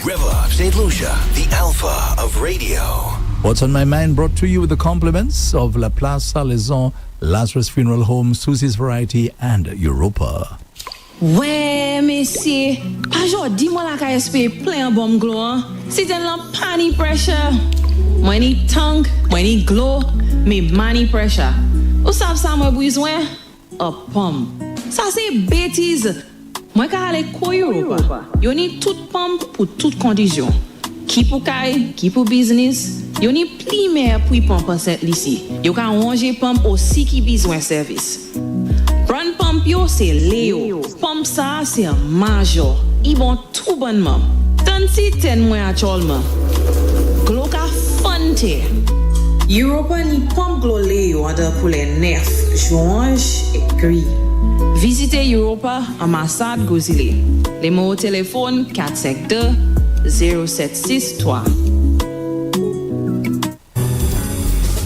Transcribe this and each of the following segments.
Rev-Up St. Lucia, the alpha of radio. What's on my mind brought to you with the compliments of La Place Salaison, Lazarus Funeral Home, Susie's Variety, and Europa. Ouais, messieurs, aujourd'hui, moi, la KSP plein bon glow. C'est un pani pressure. Moi, ni tongue, moi, ni glow, mais money pressure. Ou savez ça, moi, besoin? A pomme. Ça, c'est bêtise. Moi, quand aller à Europa, yo ni toute pomme pour toute condition. Qui pour caille, qui pour business. Yo ni pli mer pour pomme cette ici. Yo ka ranger pomme aussi qui besoin service. Prendre pomme yo c'est Léo. Pomme ça c'est un major. Ils vont tout bonnement. Tant si ten mois actuellement. Glo ka fonte. Europa ni pomme glo Léo ada pour les nerfs, joinge et gris. Visitez Europa ambassade Gozile. Les mots au téléphone 452 0763.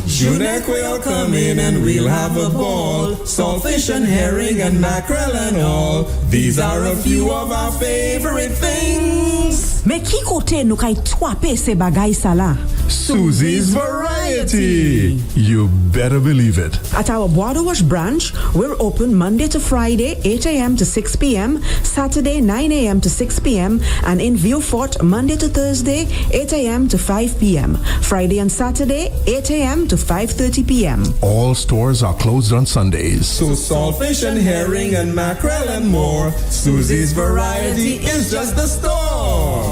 Junek will come in and we'll have a ball. Saltfish and herring and mackerel and all. These are a few of our favorite things. Mais qui côté nous kay twape se bagay sa la? Susie's Variety. You better believe it. At our Border Wash branch, we're open Monday to Friday, 8 a.m. to 6 p.m., Saturday, 9 a.m. to 6 p.m., and in Vieux-Fort, Monday to Thursday, 8 a.m. to 5 p.m., Friday and Saturday, 8 a.m. to 5:30 p.m. All stores are closed on Sundays. So saltfish and herring and mackerel and more. Susie's Variety is just the store.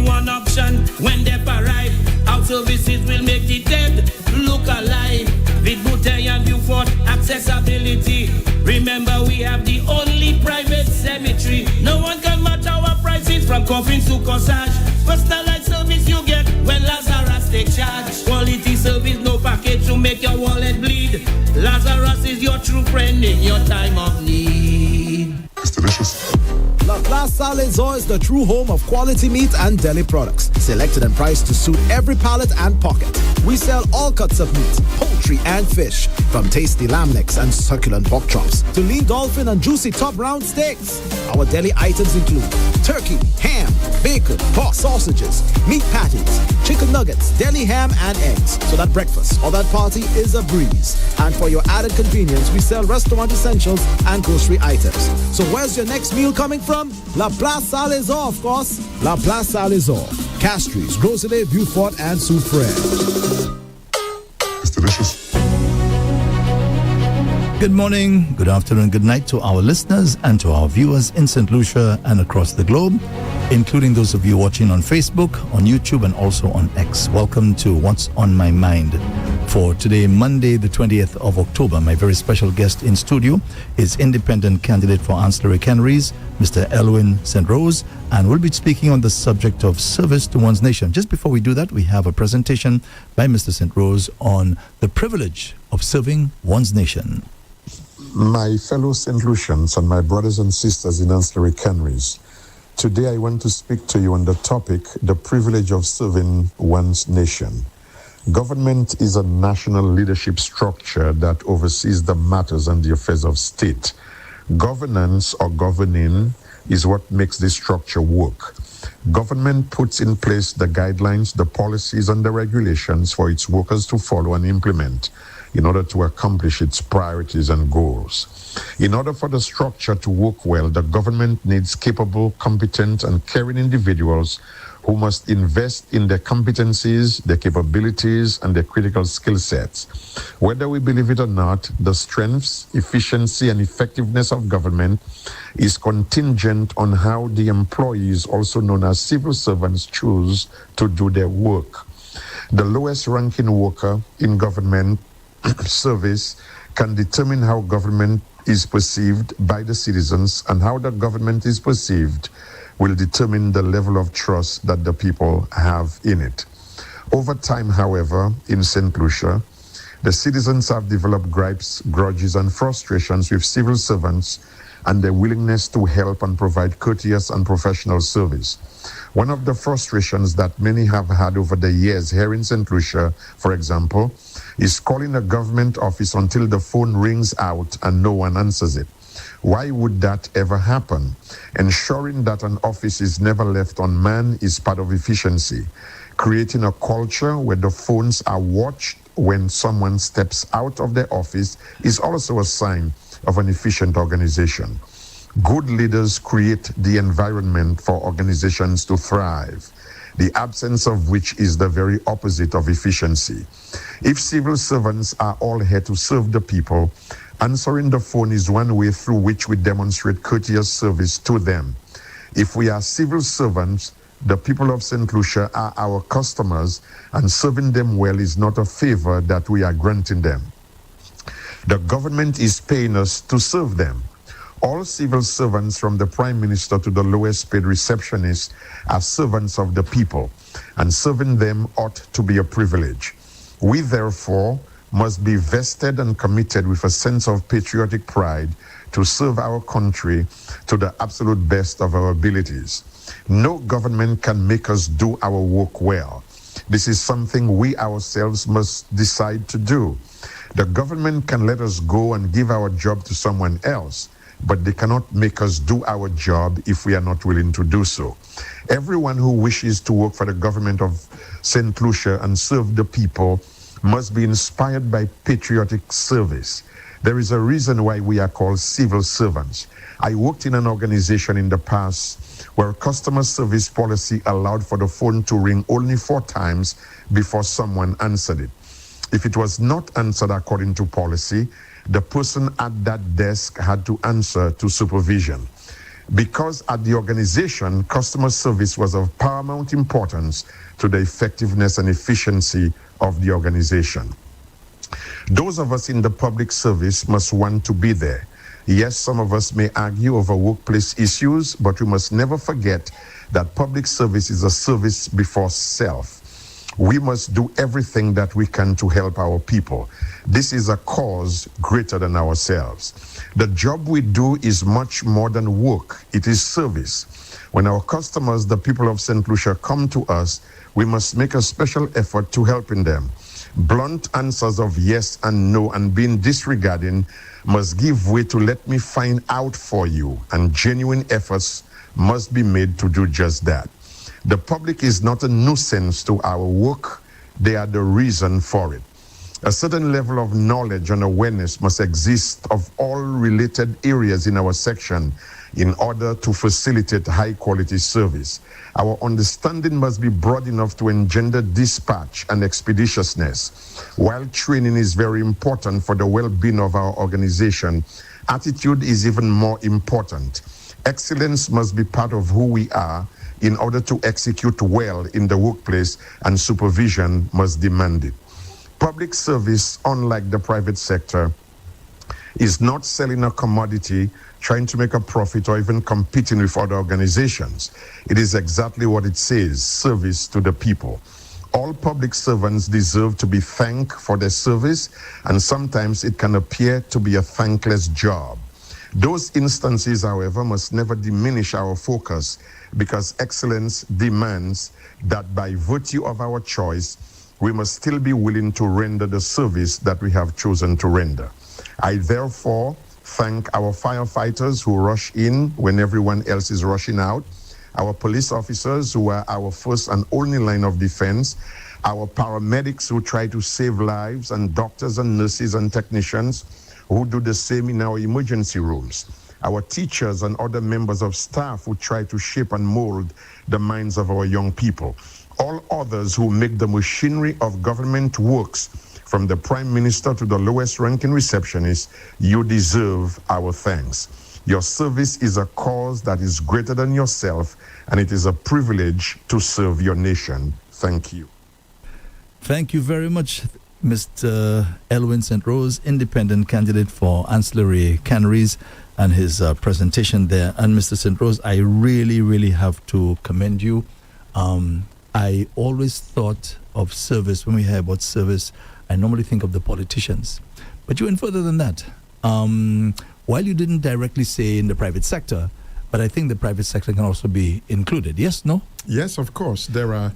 One option when they arrive. Our services will make the dead look alive. With Bouteille and Beaufort accessibility. Remember, we have the only private cemetery. No one can match our prices from coffins to corsage. Personalized service you get when Lazarus take charge. Quality service, no package to make your wallet bleed. Lazarus is your true friend in your time of need. It's delicious. La Place Salaison is the true home of quality meat and deli products, selected and priced to suit every palate and pocket. We sell all cuts of meat, poultry and fish, from tasty lamb necks and succulent pork chops to lean dolphin and juicy top round steaks. Our deli items include turkey, ham, bacon, pork sausages, meat patties, chicken nuggets, deli ham and eggs, so that breakfast or that party is a breeze. And for your added convenience, we sell restaurant essentials and grocery items. So where's your next meal coming from? La Place Salaison, of course. La Place Salaison, Castries, Groselet, Beaufort, and Soufrière. It's delicious. Good morning, good afternoon, good night to our listeners and to our viewers in St. Lucia and across the globe, including those of you watching on Facebook, on YouTube, and also on X. Welcome to What's on My Mind. For today, Monday, the 20th of October, my very special guest in studio is independent candidate for ancillary canneries, Mr. Elwin St. Rose, and we'll be speaking on the subject of service to one's nation. Just before we do that, we have a presentation by Mr. St. Rose on the privilege of serving one's nation. My fellow St. Lucians and my brothers and sisters in ancillary canneries, today I want to speak to you on the topic, the privilege of serving one's nation. Government is a national leadership structure that oversees the matters and the affairs of state. Governance or governing is what makes this structure work. Government puts in place the guidelines, the policies, and the regulations for its workers to follow and implement in order to accomplish its priorities and goals. In order for the structure to work well, the government needs capable, competent, and caring individuals who must invest in their competencies, their capabilities, and their critical skill sets. Whether we believe it or not, the strengths, efficiency, and effectiveness of government is contingent on how the employees, also known as civil servants, choose to do their work. The lowest ranking worker in government service can determine how government is perceived by the citizens, and how the government is perceived will determine the level of trust that the people have in it. Over time, however, in St. Lucia, the citizens have developed gripes, grudges, and frustrations with civil servants and their willingness to help and provide courteous and professional service. One of the frustrations that many have had over the years here in St. Lucia, for example, is calling a government office until the phone rings out and no one answers it. Why would that ever happen? Ensuring that an office is never left unmanned is part of efficiency. Creating a culture where the phones are watched when someone steps out of their office is also a sign of an efficient organization. Good leaders create the environment for organizations to thrive, the absence of which is the very opposite of efficiency. If civil servants are all here to serve the people, answering the phone is one way through which we demonstrate courteous service to them. If we are civil servants, the people of St. Lucia are our customers, and serving them well is not a favor that we are granting them. The government is paying us to serve them. All civil servants, from the Prime Minister to the lowest paid receptionist, are servants of the people, and serving them ought to be a privilege. We, therefore, must be vested and committed with a sense of patriotic pride to serve our country to the absolute best of our abilities. No government can make us do our work well. This is something we ourselves must decide to do. The government can let us go and give our job to someone else, but they cannot make us do our job if we are not willing to do so. Everyone who wishes to work for the government of St. Lucia and serve the people must be inspired by patriotic service. There is a reason why we are called civil servants. I worked in an organization in the past where customer service policy allowed for the phone to ring only 4 times before someone answered it. If it was not answered according to policy, the person at that desk had to answer to supervision. Because at the organization, customer service was of paramount importance to the effectiveness and efficiency of the organization. Those of us in the public service must want to be there. Yes, some of us may argue over workplace issues, but we must never forget that public service is a service before self. We must do everything that we can to help our people. This is a cause greater than ourselves. The job we do is much more than work. It is service. When our customers, the people of St. Lucia, come to us, we must make a special effort to helping them. Blunt answers of yes and no and being disregarding must give way to let me find out for you, and genuine efforts must be made to do just that. The public is not a nuisance to our work, they are the reason for it. A certain level of knowledge and awareness must exist of all related areas in our section in order to facilitate high-quality service. Our understanding must be broad enough to engender dispatch and expeditiousness. While training is very important for the well-being of our organization, attitude is even more important. Excellence must be part of who we are in order to execute well in the workplace, and supervision must demand it. Public service, unlike the private sector, is not selling a commodity, trying to make a profit, or even competing with other organizations. It is exactly what it says, service to the people. All public servants deserve to be thanked for their service, and sometimes it can appear to be a thankless job. Those instances, however, must never diminish our focus, because excellence demands that by virtue of our choice, we must still be willing to render the service that we have chosen to render. I therefore thank our firefighters who rush in when everyone else is rushing out, our police officers who are our first and only line of defense, our paramedics who try to save lives, and doctors and nurses and technicians who do the same in our emergency rooms, our teachers and other members of staff who try to shape and mold the minds of our young people, all others who make the machinery of government works, from the Prime Minister to the lowest ranking receptionist. You deserve our thanks. Your service is a cause that is greater than yourself, and it is a privilege to serve your nation. Thank you. Thank you very much, Mr. Elwin St. Rose, independent candidate for ancillary canneries, and his presentation there. And Mr. St. Rose, I really have to commend you. I always thought of service. When we hear about service, I normally think of the politicians. But you went further than that. While you didn't directly say in the private sector, But I think the private sector can also be included. Yes, no? Yes, of course. There are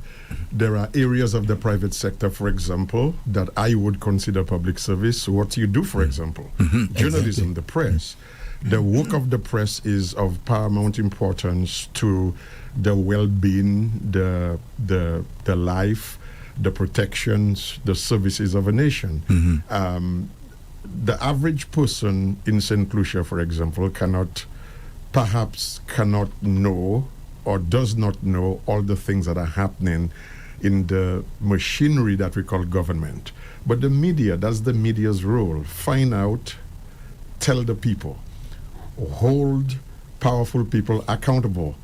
areas of the private sector, for example, that I would consider public service. What you do, for example, journalism, exactly. the press. The work of the press is of paramount importance to the well-being, the life, the protections, the services of a nation. The average person in St. Lucia, for example, cannot know or does not know all the things that are happening in the machinery that we call government. But the media, that's the media's role. Find out, tell the people, hold powerful people accountable.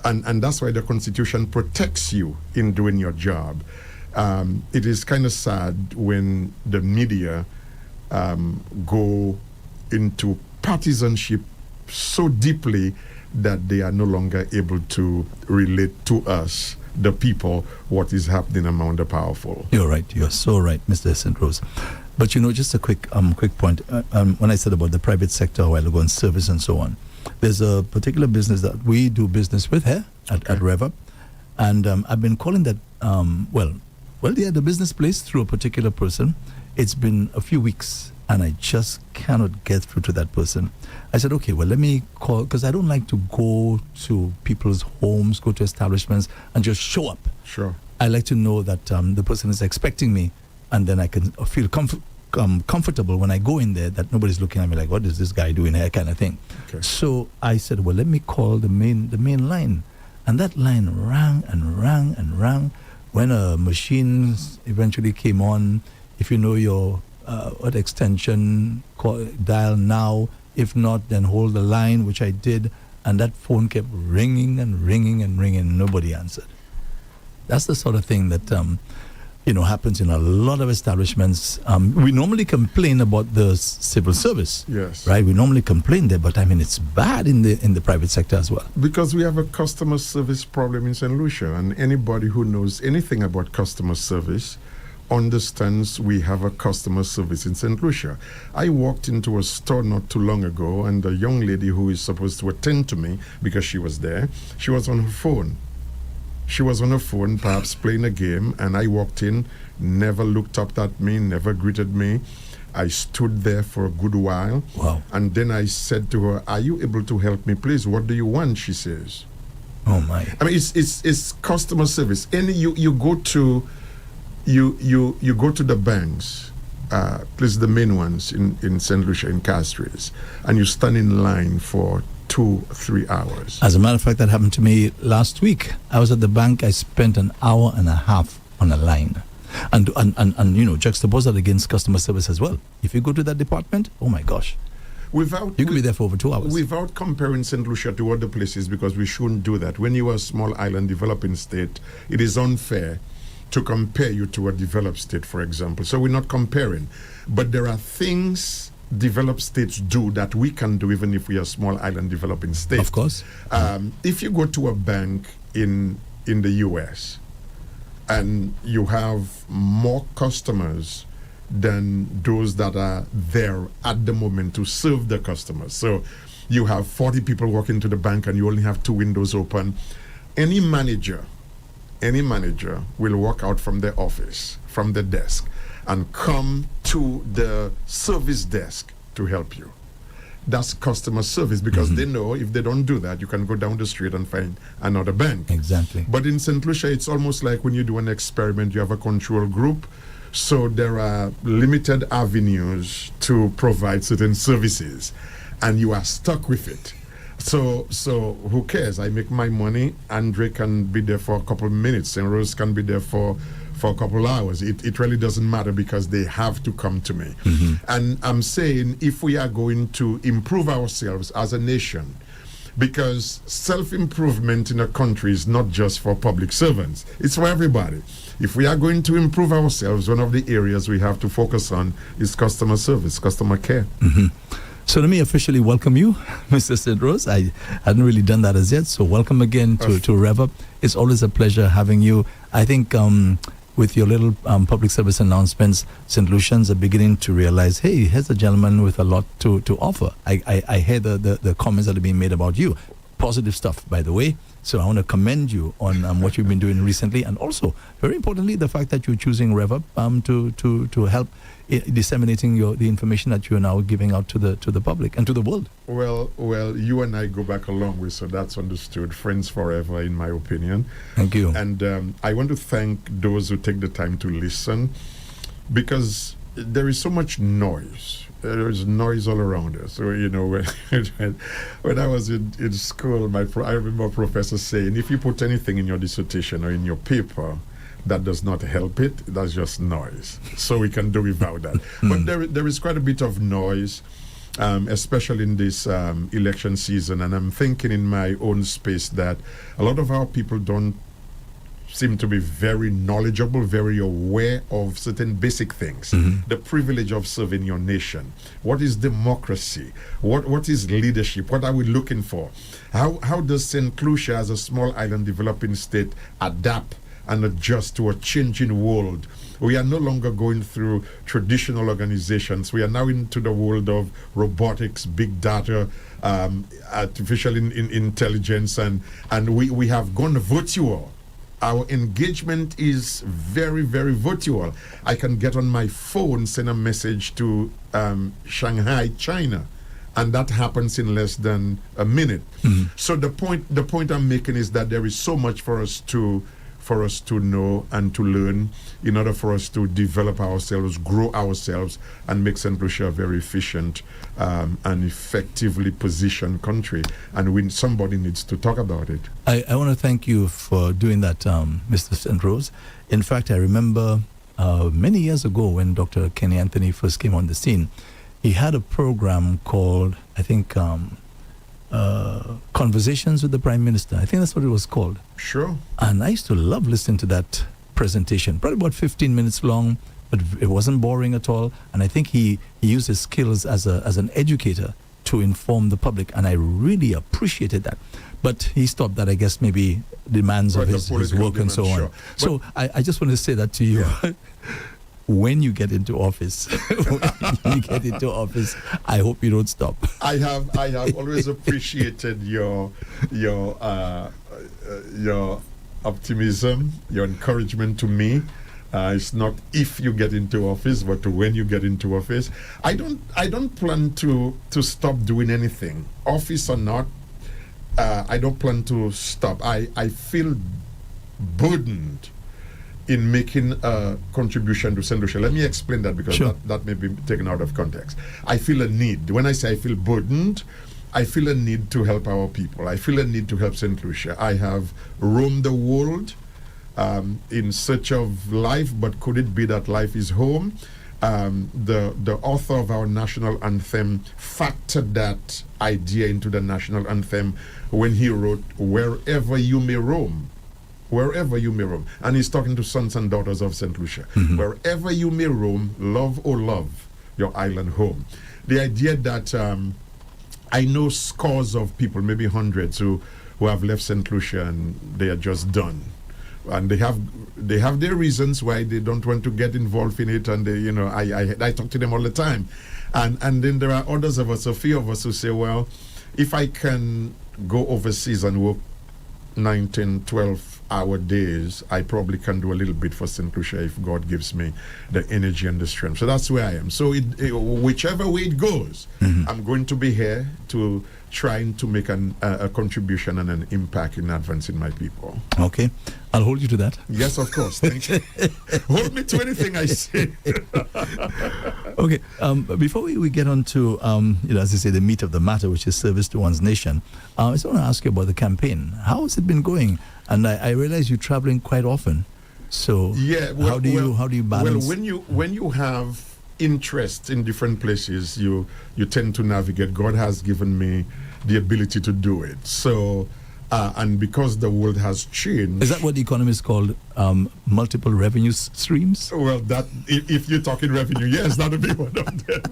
And that's why the Constitution protects you in doing your job. It is kind of sad when the media go into partisanship so deeply that they are no longer able to relate to us, the people, what is happening among the powerful. You're right. You're so right, Mr. St. Rose. But just a quick point. When I said about the private sector a while ago and service and so on, there's a particular business that we do business with here at Rev-Up, and I've been calling that the business place through a particular person. It's been a few weeks, and I just cannot get through to that person. I said, okay, well, let me call, because I don't like to go to people's homes, go to establishments, and just show up. Sure. I like to know that the person is expecting me, and then I can feel comfortable when I go in there that nobody's looking at me like, what is this guy doing here, kind of thing. Okay. So I said, well, let me call the main line. And that line rang and rang and rang. When a machine eventually came on, if you know your what extension, dial now. If not, then hold the line, which I did. And that phone kept ringing and ringing and ringing. Nobody answered. That's the sort of thing that happens in a lot of establishments. We normally complain about the civil service. Yes. Right? We normally complain there, but I mean it's bad in the private sector as well. Because we have a customer service problem in St. Lucia, and anybody who knows anything about customer service understands we have a customer service in St. Lucia. I walked into a store not too long ago, and a young lady who is supposed to attend to me because she was there, she was on her phone. She was on her phone, perhaps playing a game, and I walked in, never looked up at me, never greeted me. I stood there for a good while. Wow. And then I said to her, are you able to help me, please? What do you want? She says. Oh, my. I mean, it's customer service. You go to the banks, please, the main ones in St. Lucia, in Castries, and you stand in line for 2-3 hours. As a matter of fact, that happened to me last week. I was at the bank. I spent an hour and a half on a line. And juxtapose that against customer service as well. If you go to that department, oh my gosh. You could be there for over 2 hours. Without comparing St. Lucia to other places, because we shouldn't do that. When you are a small island developing state, it is unfair to compare you to a developed state, for example. So we're not comparing. But there are things developed states do that we can do even if we are a small island developing state. Of course. If you go to a bank in the US and you have more customers than those that are there at the moment to serve the customers. So you have 40 people walking to the bank and you only have 2 windows open. Any manager will walk out from their office, from the desk, and come to the service desk to help you. That's customer service, because they know if they don't do that, you can go down the street and find another bank. Exactly. But in St. Lucia, it's almost like when you do an experiment, you have a control group. So there are limited avenues to provide certain services, and you are stuck with it. So who cares? I make my money. Andre can be there for a couple of minutes, and Rose can be there for a couple of hours. It really doesn't matter, because they have to come to me. And I'm saying, if we are going to improve ourselves as a nation, because self-improvement in a country is not just for public servants, it's for everybody. If we are going to improve ourselves, one of the areas we have to focus on is customer service, customer care. So let me officially welcome you, Mr. St. Rose. I hadn't really done that as yet, so welcome again to Rev-Up. It's always a pleasure having you. I think with your little public service announcements, St. Lucians are beginning to realize, hey, here's a gentleman with a lot to offer. I hear the comments that are being made about you. Positive stuff, by the way. So I want to commend you on what you've been doing recently, and also, very importantly, the fact that you're choosing Rev-Up to help disseminating the information that you are now giving out to the public and to the world. Well, you and I go back a long way, so that's understood. Friends forever, in my opinion. Thank you. And I want to thank those who take the time to listen, because there is so much noise. There's noise all around us. So, you know, when I was in school, I remember a professor saying, if you put anything in your dissertation or in your paper that does not help it, that's just noise. So we can do without that. But there is quite a bit of noise, especially in this election season. And I'm thinking in my own space that a lot of our people don't seem to be very knowledgeable, very aware of certain basic things. The privilege of serving your nation. What is democracy? What is leadership? What are we looking for? How does St. Lucia, as a small island developing state, adapt and adjust to a changing world? We are no longer going through traditional organizations. We are now into the world of robotics, big data, artificial intelligence, and we have gone virtual. Our engagement is very, very virtual. I can get on my phone, send a message to Shanghai, China, and that happens in less than a minute. So the point I'm making is that there is so much for us to know and to learn in order for us to develop ourselves, grow ourselves, and make St. Lucia a very efficient and effectively positioned country. And somebody needs to talk about it. I want to thank you for doing that, Mr. St. Rose. In fact, I remember many years ago when Dr. Kenny Anthony first came on the scene, he had a program called, I think, Conversations with the Prime Minister. I think that's what it was called. Sure. And I used to love listening to that presentation. Probably about 15 minutes long, but it wasn't boring at all. And I think he used his skills as an educator to inform the public, and I really appreciated that. But he stopped that, I guess, maybe demands of his work and so on. Sure. So I just want to say that to you. Yeah. When you get into office, I hope you don't stop. I have always appreciated your optimism, your encouragement to me. It's not if you get into office, but when you get into office. I don't plan to stop doing anything, office or not. I don't plan to stop. I feel burdened in making a contribution to St. Lucia. Let me explain that, because sure. that may be taken out of context. I feel a need. When I say I feel burdened, I feel a need to help our people. I feel a need to help St. Lucia. I have roamed the world in search of life, but could it be that life is home? The author of our national anthem factored that idea into the national anthem when he wrote, "Wherever you may roam." Wherever you may roam. And he's talking to sons and daughters of St. Lucia. Wherever you may roam, love, oh love, your island home. The idea that I know scores of people, maybe hundreds, who have left St. Lucia and they are just done. And they have their reasons why they don't want to get involved in it, and I talk to them all the time. And then there are others of us, a few of us, who say, well, if I can go overseas and work 9, 10, 12-hour days, I probably can do a little bit for St. Lucia if God gives me the energy and the strength. So that's where I am. So whichever way it goes, I'm going to be here to trying to make a contribution and an impact in advancing my people. Okay. I'll hold you to that. Yes, of course. Thank you. Hold me to anything I say. Okay. Before we get on to, as you say, the meat of the matter, which is service to one's nation, I just want to ask you about the campaign. How has it been going? And I realize you're traveling quite often. So yeah, how do you balance? Well, when you have interest in different places, you tend to navigate. God has given me the ability to do it. So, and because the world has changed. Is that what the economists call multiple revenue streams? Well, that if you're talking revenue, yes, that'll be one of them.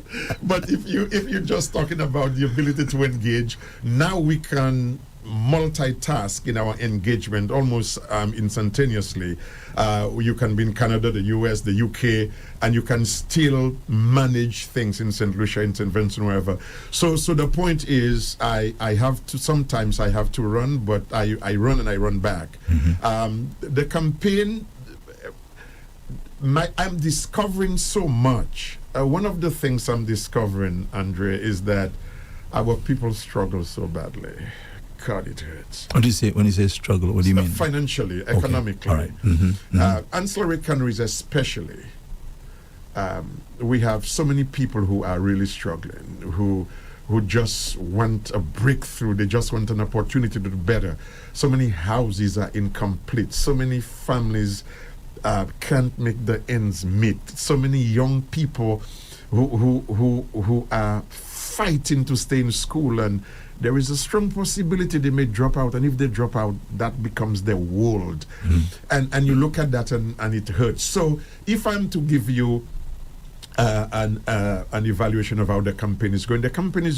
But if you're just talking about the ability to engage, now we can multitask in our engagement almost instantaneously. You can be in Canada, the US, the UK, and you can still manage things in St. Lucia, in St. Vincent, wherever. So the point is, sometimes I have to run, but I run and I run back. The campaign, I'm discovering so much. One of the things I'm discovering, Andrea, is that our people struggle so badly. God, it hurts. What do you say when you say struggle? What do you mean? Financially, economically. All right. Ancillary canneries especially. We have so many people who are really struggling, who just want a breakthrough. They just want an opportunity to do better. So many houses are incomplete. So many families can't make the ends meet. So many young people who are fighting to stay in school, and there is a strong possibility they may drop out, and if they drop out, that becomes their world. And you look at that and it hurts. So if I'm to give you an evaluation of how the campaign is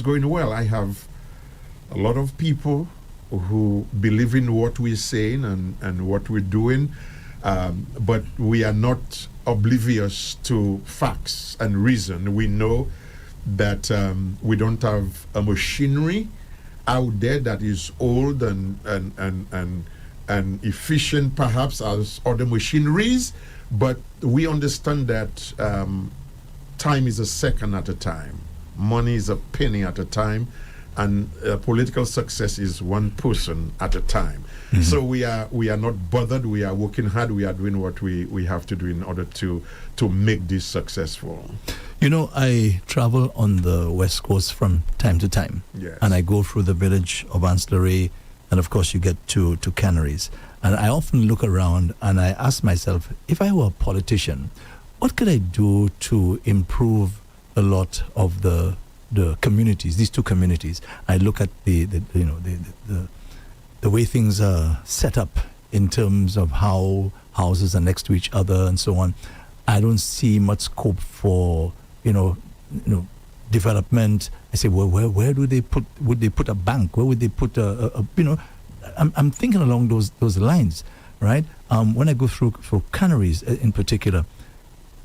going well. I have a lot of people who believe in what we're saying and what we're doing, but we are not oblivious to facts and reason. We know that we don't have a machinery out there that is old and efficient perhaps as other machineries, but we understand that time is a second at a time, money is a penny at a time, and political success is one person at a time. So we are not bothered. We are working hard. We are doing what we have to do in order to make this successful. You know, I travel on the West Coast from time to time. Yes. And I go through the village of Ancillary, and of course you get to canneries. And I often look around and I ask myself, if I were a politician, what could I do to improve a lot of the communities, these two communities? I look at the way things are set up in terms of how houses are next to each other and so on. I don't see much scope for development. I say, well, where would they put a bank? Where would they put I'm thinking along those lines, right? When I go through canneries in particular,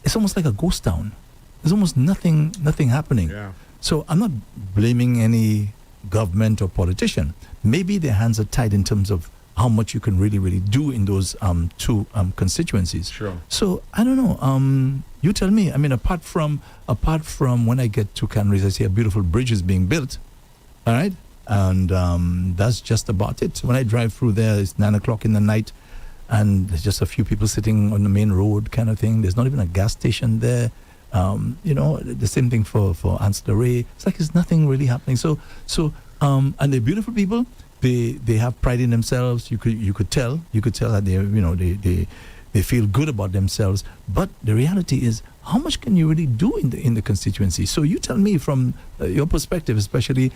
it's almost like a ghost town. There's almost nothing happening. Yeah. So I'm not blaming any government or politician. Maybe their hands are tied in terms of how much you can really do in those two constituencies. Sure. So I don't know. You tell me. I mean, apart from when I get to canneries, I see a beautiful bridge is being built. All right, and that's just about it. When I drive through there, it's 9 o'clock in the night, and there's just a few people sitting on the main road, kind of thing. There's not even a gas station there. The same thing for Ancillary. It's like there's nothing really happening. So and they're beautiful people. They have pride in themselves. You could tell that they feel good about themselves. But the reality is, how much can you really do in the constituency? So you tell me from your perspective, especially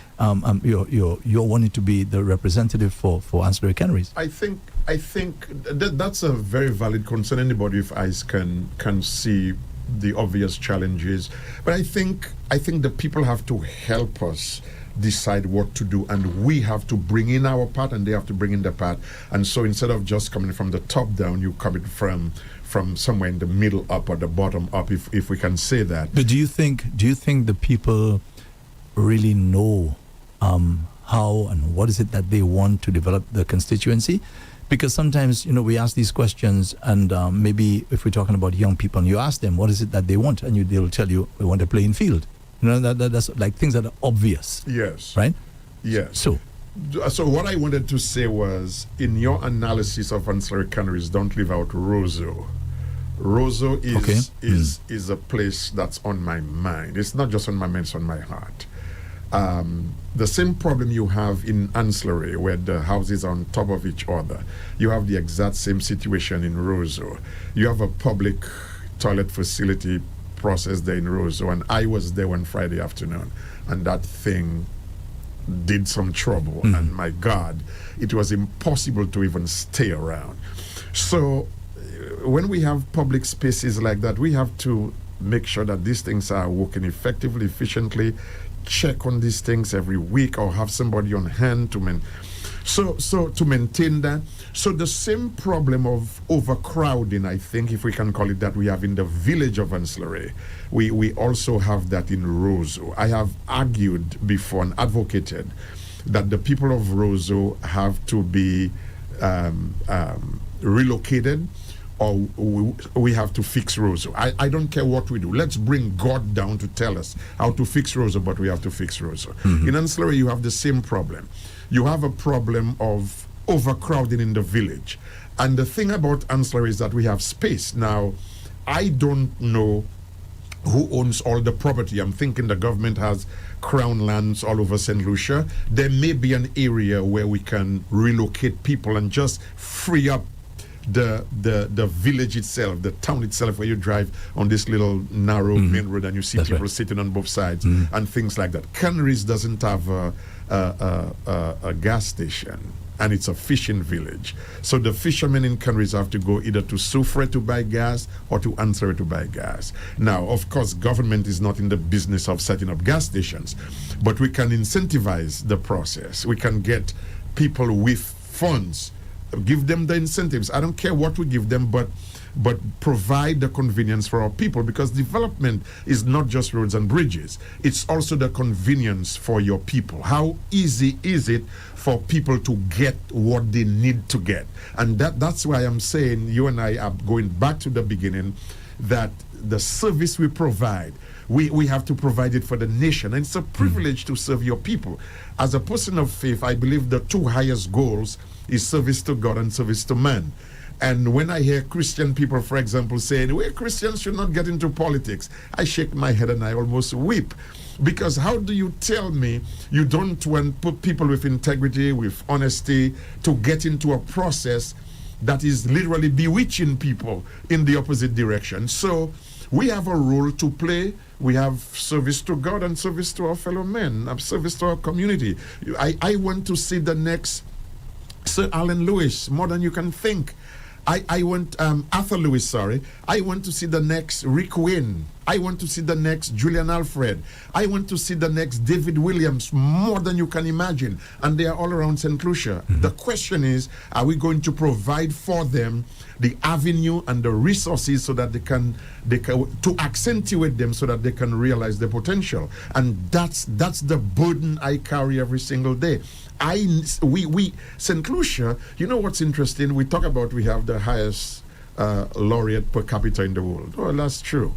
you're wanting to be the representative for Ancillary canneries. I think that's a very valid concern. Anybody with eyes can see the obvious challenges, but I think the people have to help us decide what to do, and we have to bring in our part and they have to bring in their part. And so instead of just coming from the top down, you come from somewhere in the middle up or the bottom up, if we can say that. But do you think the people really know how and what is it that they want to develop the constituency? Because sometimes, we ask these questions, and maybe if we're talking about young people and you ask them, what is it that they want? And they'll tell you, we want a playing field. That's like things that are obvious. Yes. Right? Yes. So what I wanted to say was, in your analysis of Ancillary canneries, don't leave out Roseau. Roseau is a place that's on my mind. It's not just on my mind, it's on my heart. The same problem you have in Ancillary, where the houses are on top of each other, you have the exact same situation in Roseau. You have a public toilet facility process there in Roseau, and I was there one Friday afternoon, and that thing did some trouble, and my God, it was impossible to even stay around. So when we have public spaces like that, we have to make sure that these things are working effectively, efficiently, check on these things every week, or have somebody on hand So to maintain that, so the same problem of overcrowding, I think, if we can call it that, we have in the village of Ancillary. We also have that in Roseau. I have argued before and advocated that the people of Roseau have to be relocated, or we have to fix Roseau. I don't care what we do. Let's bring God down to tell us how to fix Roseau, but we have to fix Roseau. In Ancillary, you have the same problem. You have a problem of overcrowding in the village. And the thing about Ancillary is that we have space. Now, I don't know who owns all the property. I'm thinking the government has crown lands all over St. Lucia. There may be an area where we can relocate people and just free up the village itself, the town itself, where you drive on this little narrow main road and you see people sitting on both sides and things like that. Canaries doesn't have a gas station, and it's a fishing village. So the fishermen in Canaries have to go either to Soufrière to buy gas or to Ancillary to buy gas. Now, of course, government is not in the business of setting up gas stations, but we can incentivize the process. We can get people with funds, give them the incentives. I don't care what we give them, but provide the convenience for our people, because development is not just roads and bridges. It's also the convenience for your people. How easy is it for people to get what they need to get? And that's why I'm saying, you and I are going back to the beginning, that the service we provide, we have to provide it for the nation. And it's a privilege to serve your people. As a person of faith, I believe the two highest goals is service to God and service to man. And when I hear Christian people, for example, saying, we Christians should not get into politics, I shake my head and I almost weep. Because how do you tell me you don't want to put people with integrity, with honesty, to get into a process that is literally bewitching people in the opposite direction? So we have a role to play. We have service to God and service to our fellow men, service to our community. I want to see the next Sir Alan Lewis, more than you can think. I want Arthur Lewis, sorry. I want to see the next Rick Wayne. I want to see the next Julian Alfred. I want to see the next David Williams, more than you can imagine. And they are all around St. Lucia. The question is, are we going to provide for them the avenue and the resources so that they can to accentuate them so that they can realize their potential? And that's the burden I carry every single day. We St. Lucia, you know what's interesting? We talk about we have the highest laureate per capita in the world. Well, that's true.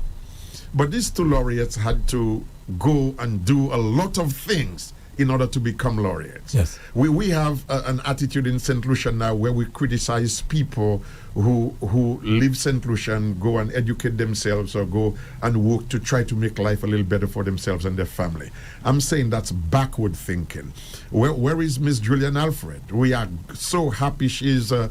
But these two laureates had to go and do a lot of things in order to become laureates. Yes. We have an attitude in St. Lucia now where we criticize people who leave St. Lucia and go and educate themselves or go and work to try to make life a little better for themselves and their family. I'm saying that's backward thinking. Where is Miss Julian Alfred? We are so happy she's a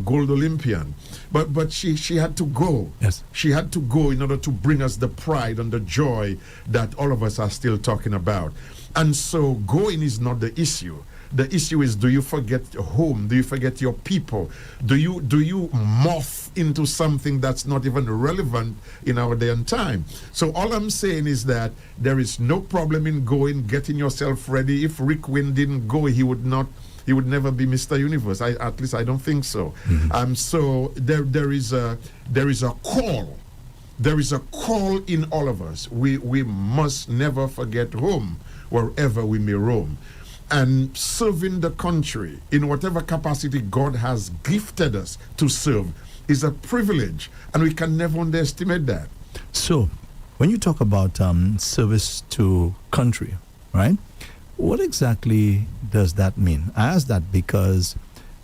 gold Olympian, but she had to go. Yes. She had to go in order to bring us the pride and the joy that all of us are still talking about. And so going is not the issue. The issue is, do you forget home? Do you forget your people? Do you morph into something that's not even relevant in our day and time? So all I'm saying is that there is no problem in going, getting yourself ready. If Rick Wayne didn't go, he would never be Mr. Universe. At least I don't think so. So there is a call. There is a call in all of us. We must never forget home, wherever we may roam. And serving the country in whatever capacity God has gifted us to serve is a privilege, and we can never underestimate that. So, when you talk about service to country, right? What exactly does that mean? I ask that because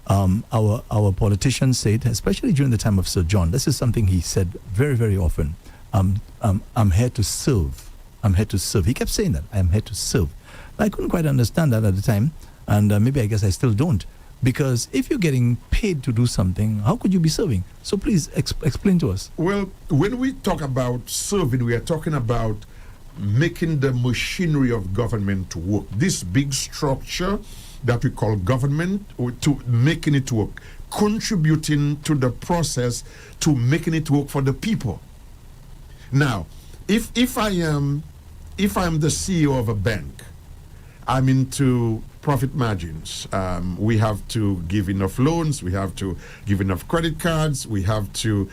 our politicians say it, especially during the time of Sir John. This is something he said very, very often. I'm here to serve. I'm here to serve. He kept saying that. I'm here to serve. I couldn't quite understand that at the time, and maybe I guess I still don't. Because if you're getting paid to do something, how could you be serving? So please explain to us. Well, when we talk about serving, we are talking about making the machinery of government work. This big structure that we call government, to making it work, contributing to the process to making it work for the people. Now, if I am the CEO of a bank, I'm into profit margins. We have to give enough loans. We have to give enough credit cards. We have to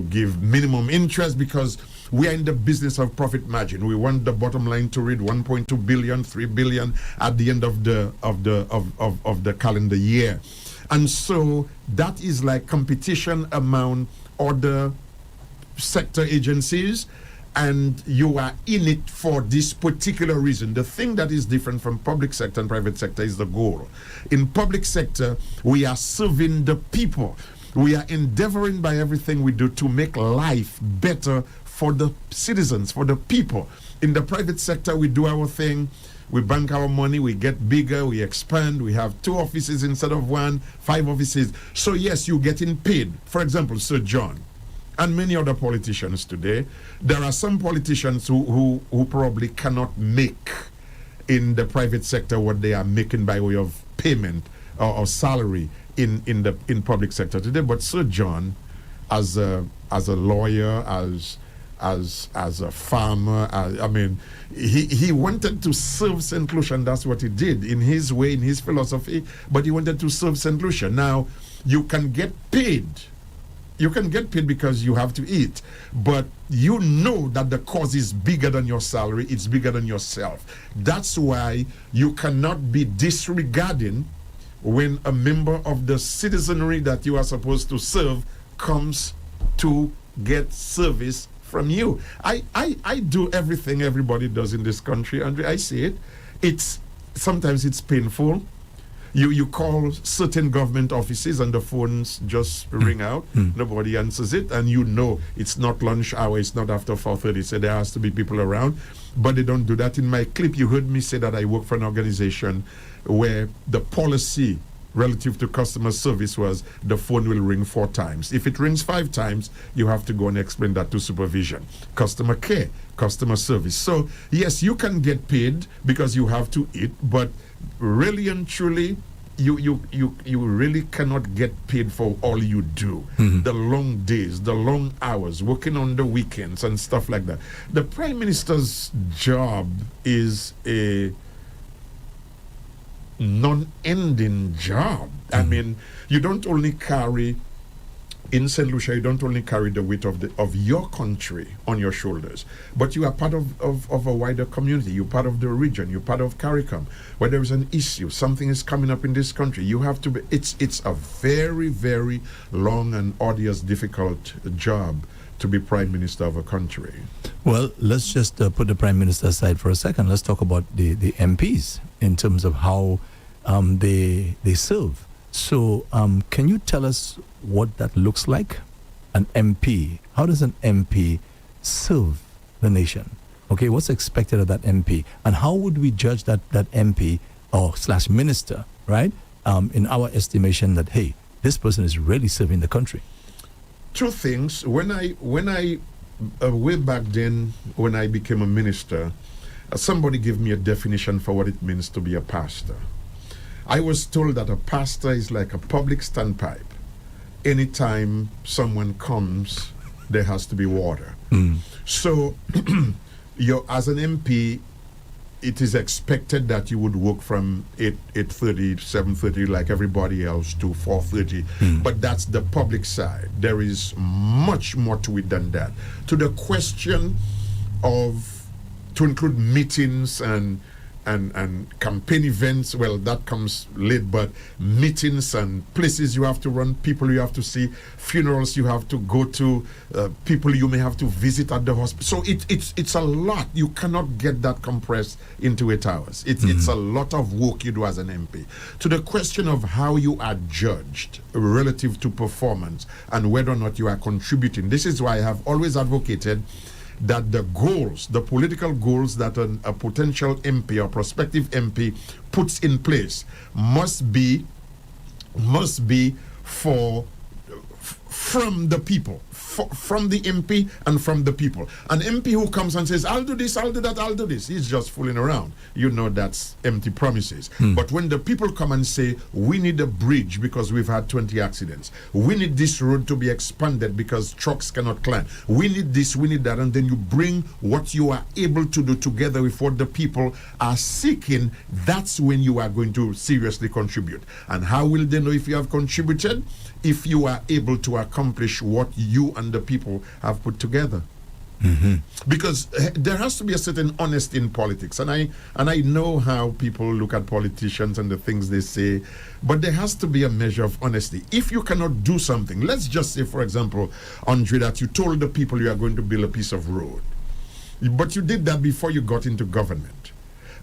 give minimum interest because we are in the business of profit margin. We want the bottom line to read 1.2 billion, 3 billion at the end of the calendar year. And so that is like competition among other sector agencies, and you are in it for this particular reason. The thing that is different from public sector and private sector is the goal. In public sector, we are serving the people. We are endeavoring by everything we do to make life better for the citizens, for the people. In the private sector, we do our thing. We bank our money, we get bigger, we expand, we have 2 offices instead of 1, 5 offices. So yes, you're getting paid. For example, Sir John and many other politicians today, there are some politicians who probably cannot make in the private sector what they are making by way of payment or salary in public sector today. But Sir John, as a lawyer, as a farmer, he wanted to serve St. Lucia, and that's what he did in his way, in his philosophy, but he wanted to serve St. Lucia. Now, you can get paid. You can get paid because you have to eat, but you know that the cause is bigger than your salary, it's bigger than yourself. That's why you cannot be disregarding when a member of the citizenry that you are supposed to serve comes to get service from you. I do everything everybody does in this country, and I see it. Sometimes it's painful. You call certain government offices and the phones just ring out. Nobody answers it, and you know it's not lunch hour, it's not after 4:30, so there has to be people around. But they don't do that. In my clip, you heard me say that I work for an organization where the policy relative to customer service was the phone will ring 4 times. If it rings 5 times, you have to go and explain that to supervision. Customer care, customer service. So yes, you can get paid because you have to eat, but really and truly, you really cannot get paid for all you do. The long days, the long hours, working on the weekends and stuff like that. The Prime Minister's job is a non-ending job. I mean, you don't only carry in St. Lucia, you don't only carry the weight of your country on your shoulders, but you are part of a wider community. You're part of the region. You're part of CARICOM. Where there is an issue, something is coming up in this country, you have to be. It's a very, very long and arduous, difficult job to be Prime Minister of a country. Well, let's just put the Prime Minister aside for a second. Let's talk about the MPs in terms of how they serve. So can you tell us what that looks like? An MP. How does an MP serve the nation? Okay, what's expected of that MP? And how would we judge that MP or / minister, right? In our estimation that, hey, this person is really serving the country. 2 things. When I way back then, when I became a minister, somebody gave me a definition for what it means to be a pastor. I was told that a pastor is like a public standpipe. Anytime someone comes, there has to be water. So, as an MP, it is expected that you would work from 8:30, 7:30 like everybody else to 4:30. But that's the public side. There is much more to it than that. To the question to include meetings and campaign events, well, that comes late, but meetings and places you have to run, people you have to see, funerals you have to go to, people you may have to visit at the hospital. So it's a lot. You cannot get that compressed into 8 hours. It's a lot of work you do as an MP. To the question of how you are judged relative to performance and whether or not you are contributing, this is why I have always advocated that the goals, the political goals that a potential MP or prospective MP puts in place must be from the people, from the MP and from the people. An MP who comes and says, I'll do this, I'll do that, I'll do this, he's just fooling around. You know that's empty promises. But when the people come and say, we need a bridge because we've had 20 accidents, we need this road to be expanded because trucks cannot climb, we need this, we need that, and then you bring what you are able to do together with what the people are seeking, that's when you are going to seriously contribute. And how will they know if you have contributed? If you are able to accomplish what you and the people have put together. Because there has to be a certain honesty in politics, and I know how people look at politicians and the things they say, but there has to be a measure of honesty. If you cannot do something, let's just say, for example, Andre, that you told the people you are going to build a piece of road, but you did that before you got into government.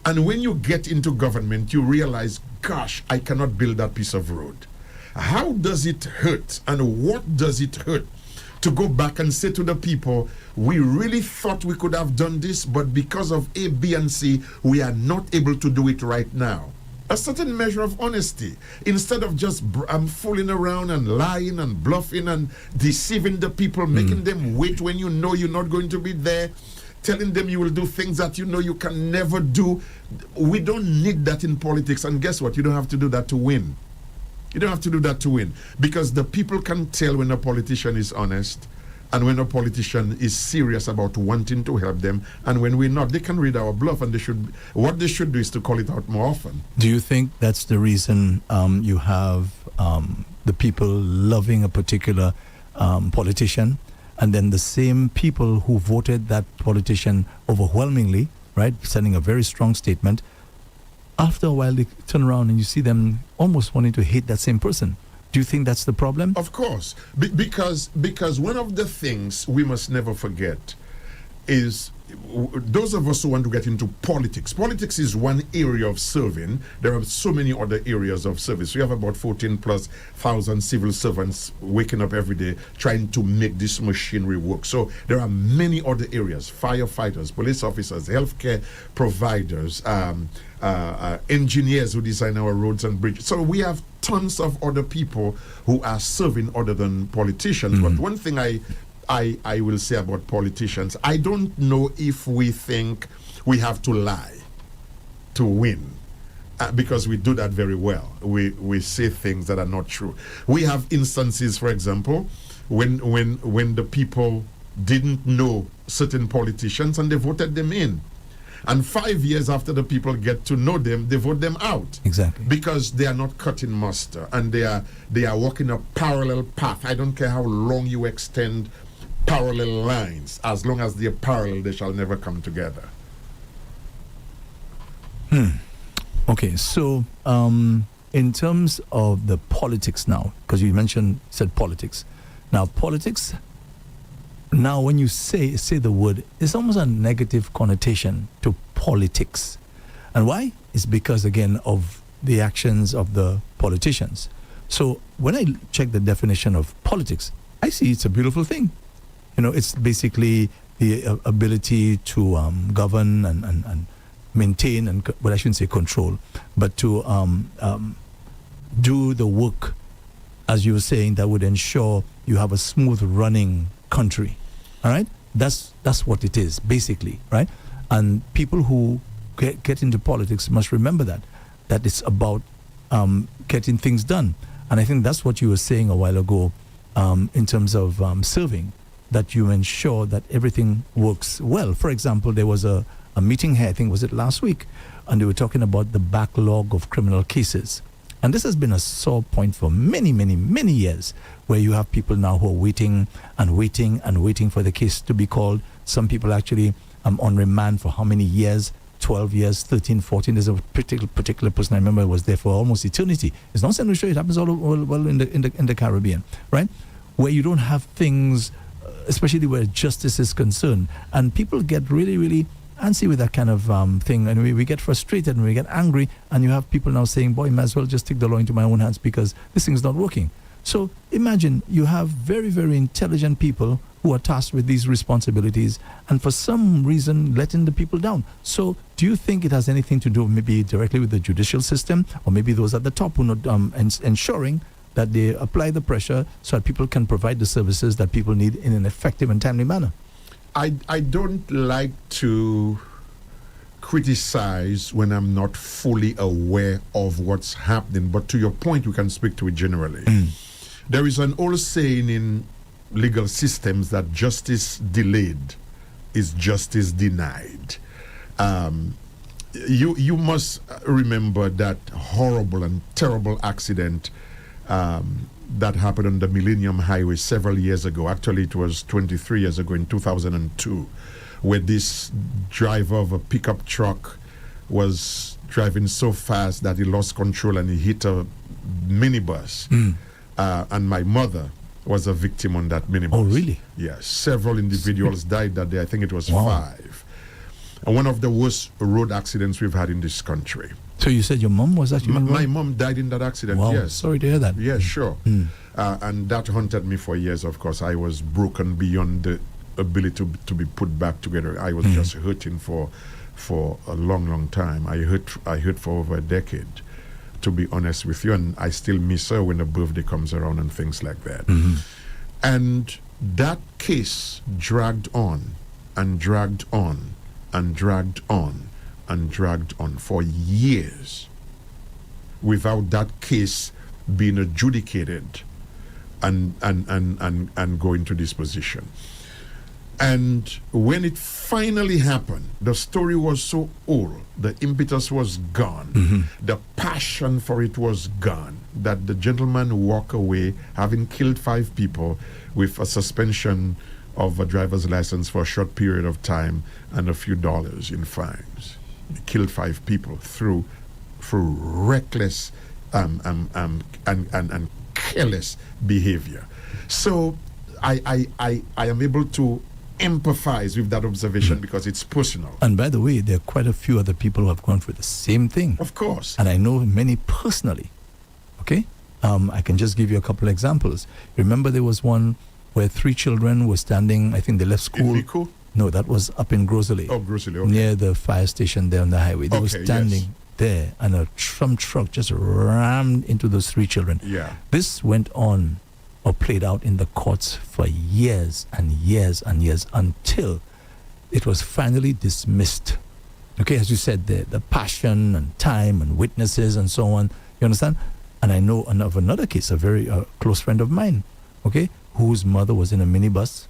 And when you get into government, you realize, gosh, I cannot build that piece of road. How does it hurt, and what does it hurt to go back and say to the people, we really thought we could have done this, but because of A, B, and C, we are not able to do it right now? A certain measure of honesty, instead of just fooling around and lying and bluffing and deceiving the people, making them wait when you know you're not going to be there, telling them you will do things that you know you can never do. We don't need that in politics, and guess what? You don't have to do that to win. You don't have to do that to win, because the people can tell when a politician is honest and when a politician is serious about wanting to help them, and when we're not, they can read our bluff, and what they should do is to call it out more often. Do you think that's the reason you have the people loving a particular politician, and then the same people who voted that politician overwhelmingly, right, sending a very strong statement, after a while they turn around and you see them almost wanting to hate that same person? Do you think that's the problem? Of course, because one of the things we must never forget is those of us who want to get into politics. Politics is one area of serving. There are so many other areas of service. We have about 14,000+ civil servants waking up every day trying to make this machinery work. So there are many other areas: firefighters, police officers, healthcare providers, engineers who design our roads and bridges. So we have tons of other people who are serving other than politicians. But one thing I will say about politicians, I don't know if we think we have to lie to win, because we do that very well. We say things that are not true. We have instances, for example, when the people didn't know certain politicians and they voted them in. And 5 years after the people get to know them, they vote them out. Exactly. Because they are not cutting mustard, and they are walking a parallel path. I don't care how long you extend parallel lines. As long as they are parallel, they shall never come together. Okay, so in terms of the politics now, because you said politics. Now, politics, now when you say the word, it's almost a negative connotation to politics. And why? It's because, again, of the actions of the politicians. So when I check the definition of politics, I see it's a beautiful thing. You know, it's basically the ability to govern and maintain, and well, I shouldn't say control, but to do the work, as you were saying, that would ensure you have a smooth running country. All right, that's what it is basically, right? And people who get into politics must remember that it's about getting things done. And I think that's what you were saying a while ago in terms of serving, that you ensure that everything works well. For example, there was a meeting here, I think was it last week, and they were talking about the backlog of criminal cases. And this has been a sore point for many, many, many years, where you have people now who are waiting and waiting and waiting for the case to be called. Some people actually on remand for how many years? 12 years, 13, 14. There's a particular person I remember was there for almost eternity. It's not St. Lucia, it happens all in the Caribbean, right? Where you don't have things, especially where justice is concerned. And people get really, really antsy with that kind of thing, and we get frustrated and we get angry, and you have people now saying, boy, might as well just take the law into my own hands because this thing's not working. So imagine you have very, very intelligent people who are tasked with these responsibilities, and for some reason letting the people down. So do you think it has anything to do maybe directly with the judicial system, or maybe those at the top who are not ensuring that they apply the pressure so that people can provide the services that people need in an effective and timely manner. I don't like to criticize when I'm not fully aware of what's happening, but to your point, we can speak to it generally. There is an old saying in legal systems that justice delayed is justice denied. You must remember that horrible and terrible accident that happened on the Millennium Highway several years ago. Actually, it was 23 years ago in 2002, where this driver of a pickup truck was driving so fast that he lost control and he hit a minibus. And my mother was a victim on that minibus. Oh, really? Yes. Several individuals died that day. I think it was 5. And one of the worst road accidents we've had in this country. So you said your mom was actually my mom died in that accident. Wow, yes. sorry to hear that. Yes, sure. And that haunted me for years. Of course, I was broken beyond the ability to be put back together. I was just hurting for a long time. I hurt for over a decade, to be honest with you, and I still miss her when her birthday comes around and things like that. And that case dragged on and dragged on and dragged on and dragged on for years without that case being adjudicated and going to disposition. And when it finally happened, the story was so old, the impetus was gone, the passion for it was gone, that the gentleman walked away having killed 5 people with a suspension of a driver's license for a short period of time and a few dollars in fines. He killed 5 people through reckless and careless behavior. So I am able to empathize with that observation because it's personal. And by the way, there are quite a few other people who have gone through the same thing. Of course. And I know many personally. Okay? I can just give you a couple examples. Remember there was one where 3 children were standing, I think they left school. In Nico? No, that was up in Grosley. Oh, Grosley, okay. Near the fire station there on the highway. They were standing yes. there and a truck just rammed into those 3 children. Yeah. This went on or played out in the courts for years and years and years until it was finally dismissed. Okay, as you said, the passion and time and witnesses and so on. You understand? And I know of another case, a very close friend of mine, okay, whose mother was in a minibus,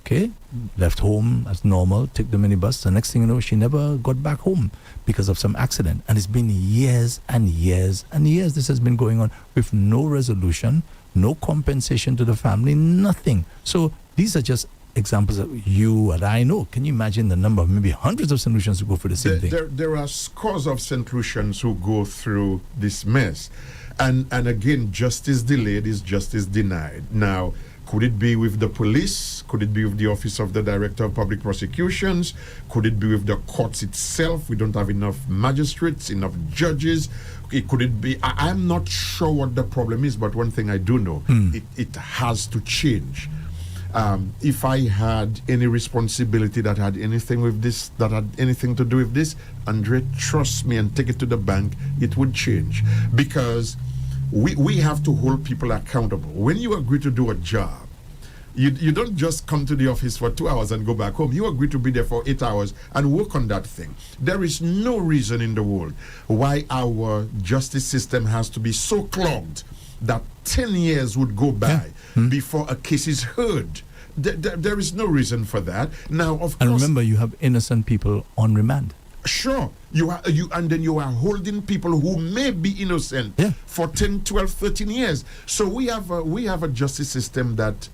okay, left home as normal, took the minibus. The next thing you know, she never got back home because of some accident. And it's been years and years and years this has been going on with no resolution, no compensation to the family, nothing. So these are just examples that you and I know. Can you imagine the number of maybe hundreds of St. Lucians who go for the same thing? There are scores of St. Lucians who go through this mess. And again, justice delayed is justice denied. Now, could it be with the police? Could it be with the Office of the Director of Public Prosecutions? Could it be with the courts itself? We don't have enough magistrates, enough judges. Could it be? I'm not sure what the problem is, but one thing I do know, it has to change. If I had any responsibility that had anything with this, that had anything to do with this, Andre, trust me and take it to the bank, it would change. Because we have to hold people accountable. When you agree to do a job, you don't just come to the office for 2 hours and go back home. You agree to be there for 8 hours and work on that thing. There is no reason in the world why our justice system has to be so clogged that 10 years would go by before a case is heard. There is no reason for that. Now, of course, and remember, you have innocent people on remand. Sure, and then you are holding people who may be innocent for 10, 12, 13 years. So we have a justice system that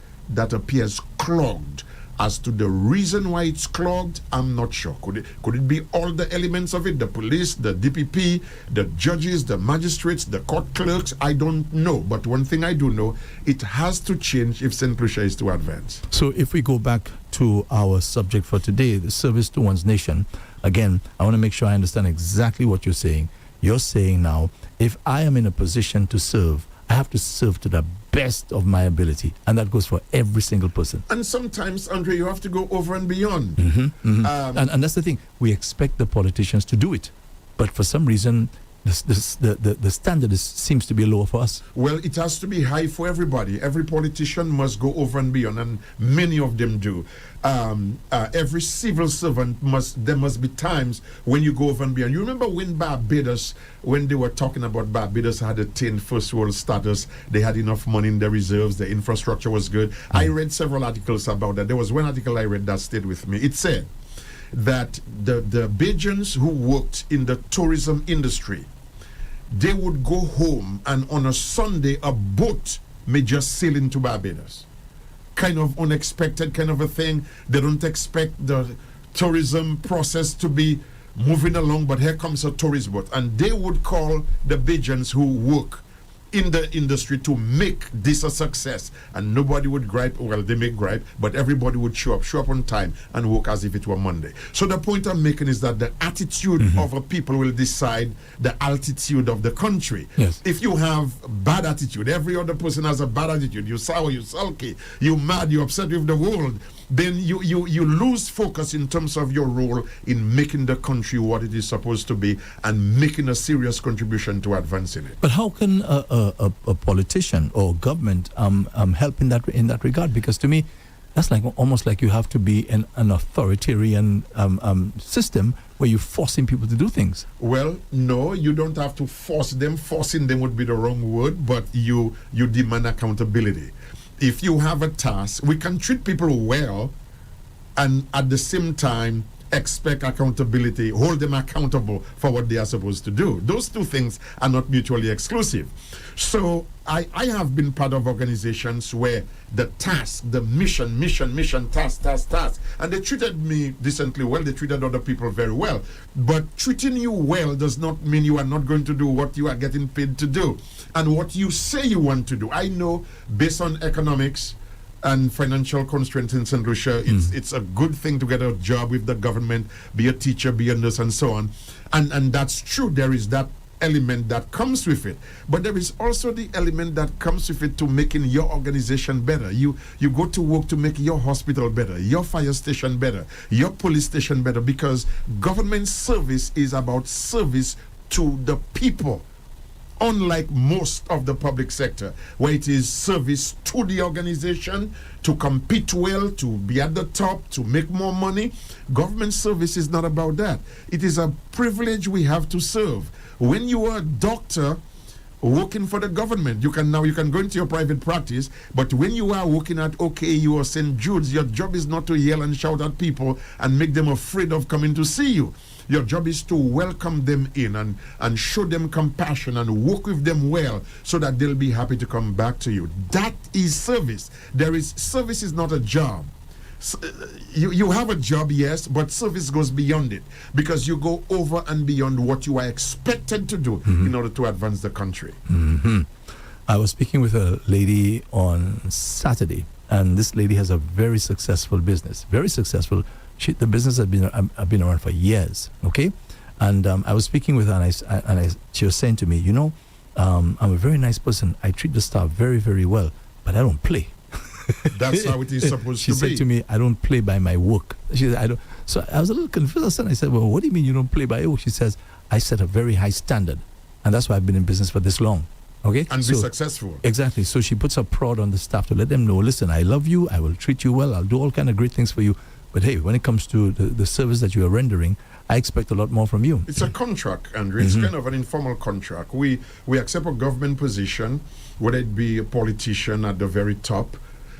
appears clogged. As to the reason why it's clogged, I'm not sure. Could it be all the elements of it? The police, the DPP, the judges, the magistrates, the court clerks? I don't know. But one thing I do know, it has to change if St. Lucia is to advance. So if we go back to our subject for today, the service to one's nation, again, I want to make sure I understand exactly what you're saying. You're saying now, if I am in a position to serve, I have to serve to the best of my ability. And that goes for every single person. And sometimes, Andre, you have to go over and beyond. And that's the thing. We expect the politicians to do it. But for some reason, the standard seems to be low for us. Well, it has to be high for everybody. Every politician must go over and beyond, and many of them do. Every civil servant there must be times when you go over and beyond. You remember when Barbados, when they were talking about Barbados had attained first world status, they had enough money in their reserves, the infrastructure was good. I read several articles about that. There was one article I read that stayed with me. It said that the Bajans who worked in the tourism industry, they would go home, and on a Sunday a boat may just sail into Barbados. Kind of unexpected kind of a thing. They don't expect the tourism process to be moving along, but here comes a tourist boat, and they would call the Bajans who work in the industry to make this a success, and nobody would gripe. Well, they may gripe, but everybody would show up on time and work as if it were Monday. So the point I'm making is that the attitude of a people will decide the altitude of the country. Yes. If you have bad attitude, every other person has a bad attitude, you sour, you sulky, you mad, you upset with the world, then you lose focus in terms of your role in making the country what it is supposed to be and making a serious contribution to advancing it. But how can a politician or government help in that regard? Because to me, that's like almost like you have to be an authoritarian system where you're forcing people to do things. Well, no, you don't have to force them. Forcing them would be the wrong word, but you demand accountability. If you have a task, we can treat people well and at the same time expect accountability, hold them accountable for what they are supposed to do. Those two things are not mutually exclusive. So I have been part of organizations where the task, the mission, task, and they treated me decently well, they treated other people very well. But treating you well does not mean you are not going to do what you are getting paid to do and what you say you want to do. I know based on economics and financial constraints in St. Lucia, it's a good thing to get a job with the government, be a teacher, be a nurse, and so on. And that's true. There is that element that comes with it. But there is also the element that comes with it to making your organization better. You go to work to make your hospital better, your fire station better, your police station better, because government service is about service to the people. Unlike most of the public sector, where it is service to the organization, to compete well, to be at the top, to make more money, government service is not about that. It is a privilege we have to serve. When you are a doctor working for the government, you can go into your private practice, but when you are working at OKU or St. Jude's, your job is not to yell and shout at people and make them afraid of coming to see you. Your job is to welcome them in and show them compassion and work with them well so that they'll be happy to come back to you. That is service. Service is not a job. You have a job, yes, but service goes beyond it because you go over and beyond what you are expected to do in order to advance the country. I was speaking with a lady on Saturday, and this lady has a very successful business, very successful. The business has been around for years, okay? And I was speaking with her, and she was saying to me, I'm a very nice person. I treat the staff very, very well, but I don't play. That's how it is supposed to be. She said to me, I don't play by my work. She said, I don't. So I was a little confused. I said, well, what do you mean you don't play by your work? She says, I set a very high standard, and that's why I've been in business for this long. Okay? And be successful. Exactly. So she puts a prod on the staff to let them know, listen, I love you, I will treat you well, I'll do all kind of great things for you. But hey, when it comes to the service that you are rendering, I expect a lot more from you. It's a contract, Andrew. It's kind of an informal contract. We accept a government position, whether it be a politician at the very top,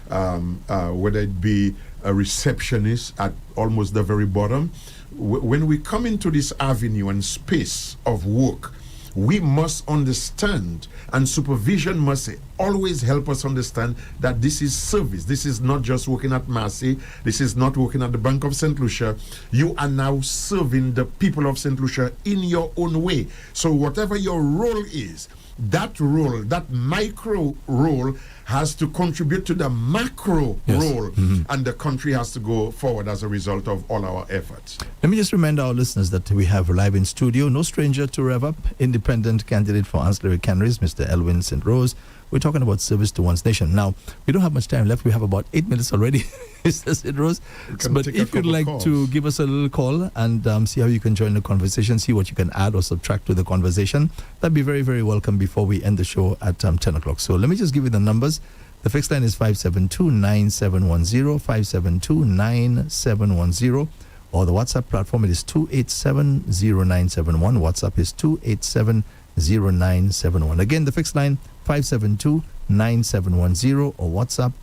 whether it be a receptionist at almost the very bottom. When we come into this avenue and space of work, we must understand, and supervision must always help us understand that this is service. This is not just working at Massey. This is not working at the Bank of St. Lucia. You are now serving the people of St. Lucia in your own way. So whatever your role is, that role, that micro role, has to contribute to the macro role, and the country has to go forward as a result of all our efforts. Let me just remind our listeners that we have live in studio, no stranger to Rev-Up, independent candidate for ancillary canneries, Mr. Elwin St. Rose, We're talking about service to one's nation. Now, we don't have much time left. We have about 8 minutes already, Mr. Sidros. But if you'd like to give us a little call and see how you can join the conversation, see what you can add or subtract to the conversation, that'd be very, very welcome before we end the show at 10 o'clock. So let me just give you the numbers. The fixed line is 572-9710, 572-9710. Or the WhatsApp platform, it is 287-0971. WhatsApp is 287-0971. Again, the fixed line, 572-9710 or WhatsApp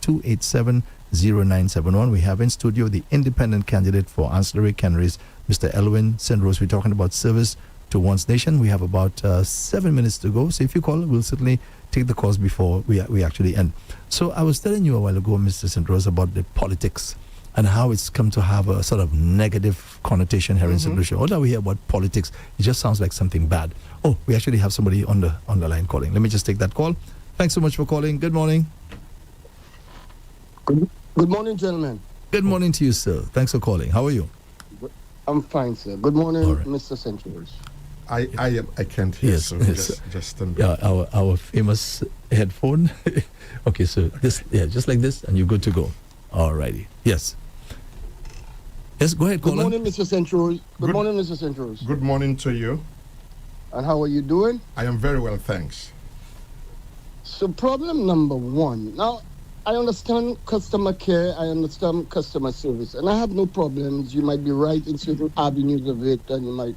287-0971. We have in studio the independent candidate for ancillary canneries, Mr. Elwin St. Rose. We're talking about service to one's nation. We have about 7 minutes to go. So if you call, we'll certainly take the calls before we actually end. So I was telling you a while ago, Mr. St. Rose, about the politics and how it's come to have a sort of negative connotation here in St. Lucia. All that we hear about politics, it just sounds like something bad. Oh, we actually have somebody on the line calling. Let me just take that call. Thanks so much for calling. Good morning. Good morning, gentlemen. Good morning to you, sir. Thanks for calling. How are you? I'm fine, sir. Good morning, right. Mr. St. Rose. I can't hear. Yes, so yes. just stand Yeah, by. our famous headphone. Okay, so just like this, and you're good to go. All righty. Yes. Yes, go ahead, Good caller. morning, Mr. St. Rose. Good morning, Mr. St. Rose. Good morning to you. And how are you doing? I am very well, thanks. So problem number one. Now, I understand customer care. I understand customer service. And I have no problems. You might be right in certain avenues of it. And you might...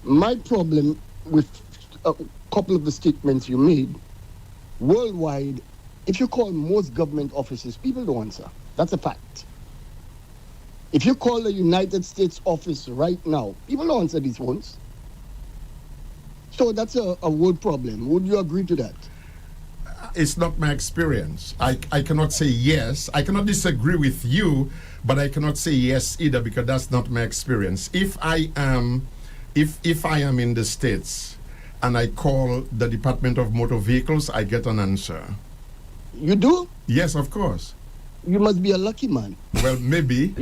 My problem with a couple of the statements you made, worldwide, if you call most government offices, people don't answer. That's a fact. If you call the United States office right now, people don't answer these phones. So that's a world problem. Would you agree to that? It's not my experience. I cannot say yes. I cannot disagree with you, but I cannot say yes either because that's not my experience. If I am in the States and I call the Department of Motor Vehicles, I get an answer. You do? Yes, of course. You must be a lucky man. Well, maybe.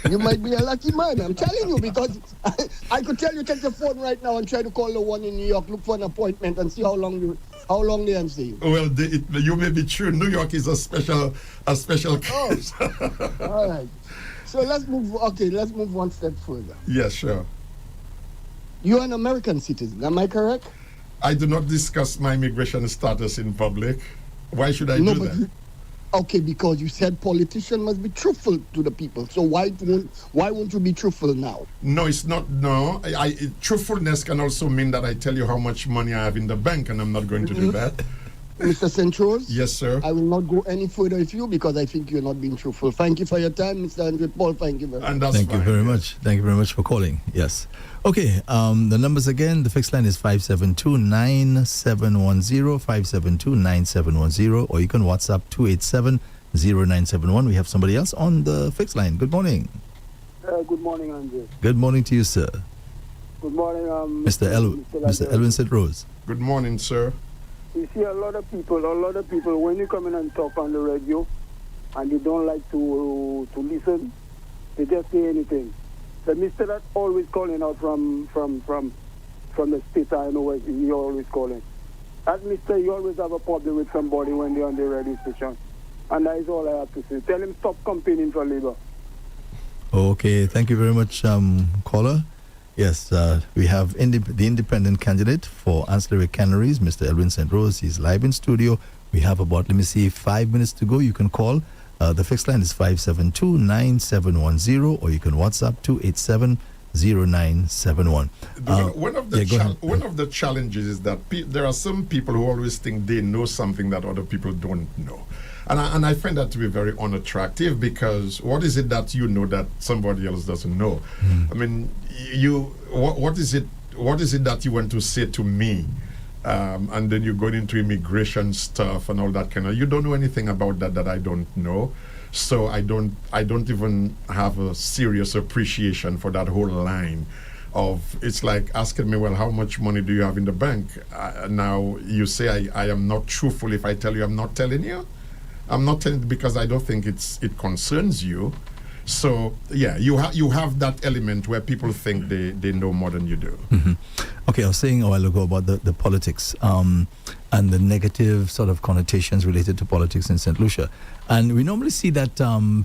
You might be a lucky man. I'm telling you, because I could tell you take your phone right now and try to call the one in New York, look for an appointment, and see how long they answer you. Well, you may be true. New York is a special case. Oh. All right. So let's move one step further. Yes, sure. You're an American citizen, am I correct? I do not discuss my immigration status in public. Why should I do that? Okay, because you said politicians must be truthful to the people. So why won't you be truthful now? No, it's not. No, truthfulness can also mean that I tell you how much money I have in the bank, and I'm not going to do that. Mr. St. Rose? Yes, sir. I will not go any further with you because I think you're not being truthful. Thank you for your time, Mr. Andrew Paul. Thank you very much. And that's Thank you fine, very yes. much. Thank you very much for calling. Yes. Okay, the numbers again, the fixed line is 572-9710, 572-9710, or you can WhatsApp 287-0971. We have somebody else on the fixed line. Good morning. Good morning, Andrew. Good morning to you, sir. Good morning, Mr. Elwin St. Rose. Good morning, sir. You see, a lot of people, when you come in and talk on the radio, and they don't like to listen, they just say anything. The mister that's always calling out from the state, I know what he always calling. That mister, you always have a problem with somebody when they're on the radio station. And that is all I have to say. Tell him stop campaigning for Labour. Okay, thank you very much, caller. Yes, we have the independent candidate for ancillary canneries, Mr. Elwin St. Rose. He's live in studio. We have about, 5 minutes to go. You can call. The fixed line is 572-9710, or you can WhatsApp 287-0971. One of the challenges is that there are some people who always think they know something that other people don't know. And I find that to be very unattractive, because what is it that you know that somebody else doesn't know? I mean, what is it that you want to say to me? And then you're going into immigration stuff and all that kind of. You don't know anything about that I don't know, so I don't even have a serious appreciation for that whole line of. It's like asking me, well, how much money do you have in the bank? Now you say I am not truthful if I tell you I'm not telling you. I'm not telling because I don't think it concerns you. So yeah, you have that element where people think they know more than you do. Okay, I was saying a while ago about the politics and the negative sort of connotations related to politics in St. Lucia. And we normally see that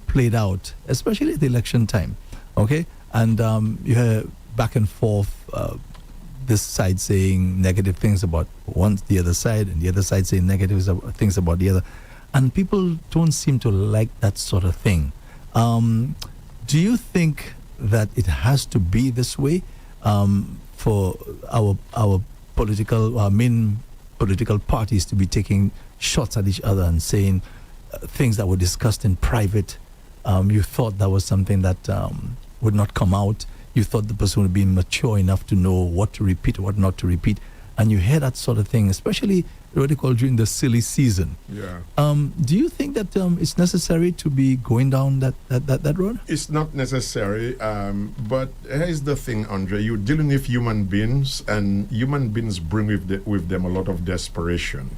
played out, especially at the election time, okay? And you hear back and forth, this side saying negative things about the other side, and the other side saying negative things about the other. And people don't seem to like that sort of thing. Do you think that it has to be this way for our main political parties to be taking shots at each other and saying things that were discussed in private? You thought that was something that would not come out. You thought the person would be mature enough to know what to repeat or what not to repeat. And you hear that sort of thing, especially what they call during the silly season. Yeah. Do you think that it's necessary to be going down that road? It's not necessary, but here's the thing, Andre. You're dealing with human beings, and human beings bring with them a lot of desperation.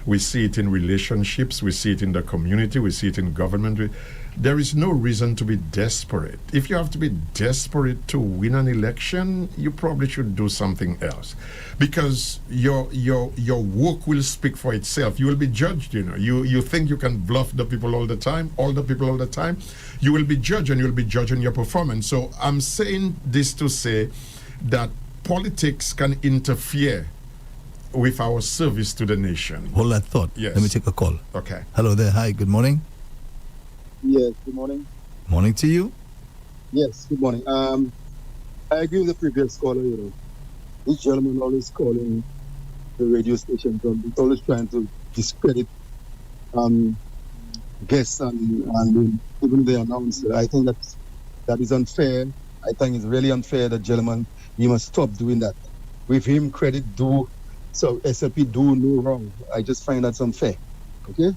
We see it in relationships, we see it in the community, we see it in government. There is no reason to be desperate. If you have to be desperate to win an election, you probably should do something else, because your work will speak for itself. You will be judged. You think you can bluff the people all the time, you will be judged, and you will be judging your performance. So I'm saying this to say that politics can interfere with our service to the nation. Hold that thought. Yes. Let me take a call. Okay. Hello there. Hi, good morning. Yes, good morning. Morning to you. Yes, good morning. I agree with the previous caller, This gentleman always calling the radio station, he's always trying to discredit guests and even the announcer. I think that is unfair. I think it's really unfair. The gentleman, he must stop doing that. With him, credit due. So SLP do no wrong. I just find that's unfair. Okay?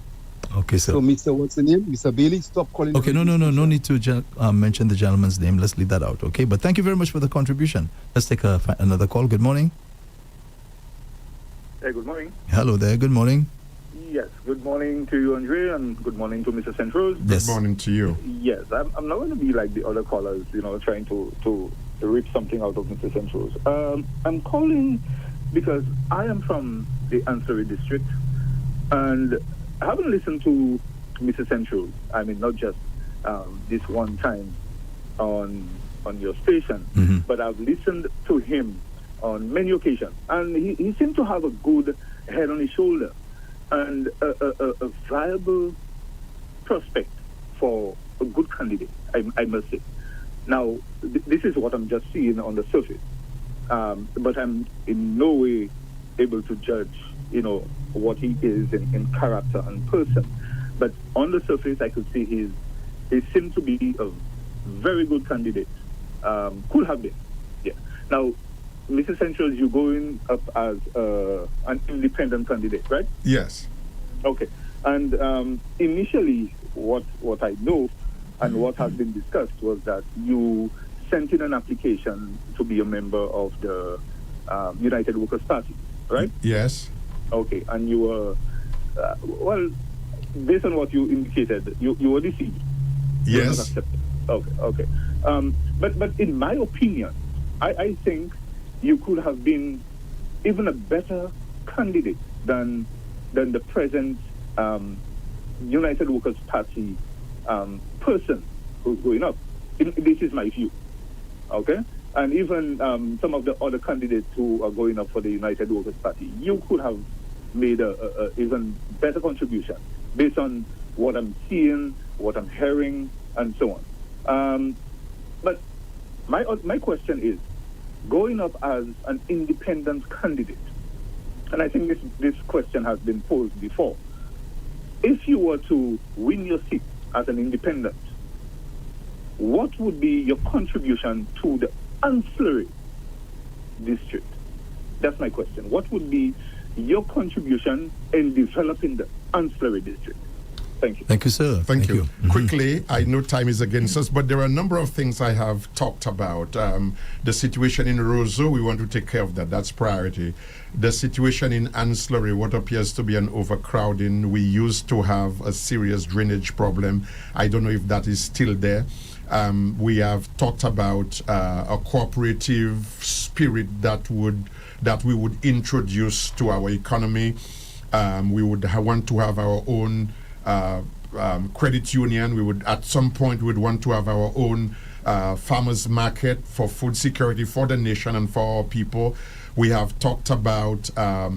Okay, sir. So, Mr. What's the name? Mr. Bailey, stop calling. Okay, no need to mention the gentleman's name. Let's leave that out, okay? But thank you very much for the contribution. Let's take another call. Good morning. Hey, good morning. Hello there. Good morning. Yes, good morning to you, Andre, and good morning to Mr. Central. Yes. Good morning to you. Yes, I'm not going to be like the other callers, trying to rip something out of Mr. Central's. I'm calling because I am from the Ancillary District, and I haven't listened to Mr. Central. I mean, not just this one time on your station, but I've listened to him on many occasions, and he seemed to have a good head on his shoulder and a viable prospect for a good candidate, I must say. Now, this is what I'm just seeing on the surface, but I'm in no way able to judge, what he is in character and person. But on the surface, I could see he seemed to be a very good candidate. Could have been, yeah. Now, Mr. Central, you're going up as an independent candidate, right? Yes. Okay. And initially, what I know and what has been discussed was that you sent in an application to be a member of the United Workers' Party, right? Yes. Okay. And you were, based on what you indicated, you were deceived. Yes. Okay. But in my opinion, I think you could have been even a better candidate than the present United Workers' Party person who's going up. This is my view. Okay? And even some of the other candidates who are going up for the United Workers' Party, you could have made a even better contribution based on what I'm seeing, what I'm hearing, and so on. But my question is, going up as an independent candidate, and I think this question has been posed before, if you were to win your seat as an independent, what would be your contribution to the ancillary district? That's my question. What would be your contribution in developing the ancillary district? Thank you. Thank you, sir. Thank you. Quickly, I know time is against us, but there are a number of things I have talked about. The situation in Roseau, we want to take care of that. That's priority. The situation in ancillary, what appears to be an overcrowding. We used to have a serious drainage problem. I don't know if that is still there. We have talked about a cooperative spirit that we would introduce to our economy. We would want to have our own credit union. We would, at some point, would want to have our own farmers market for food security for the nation and for our people. We have talked about a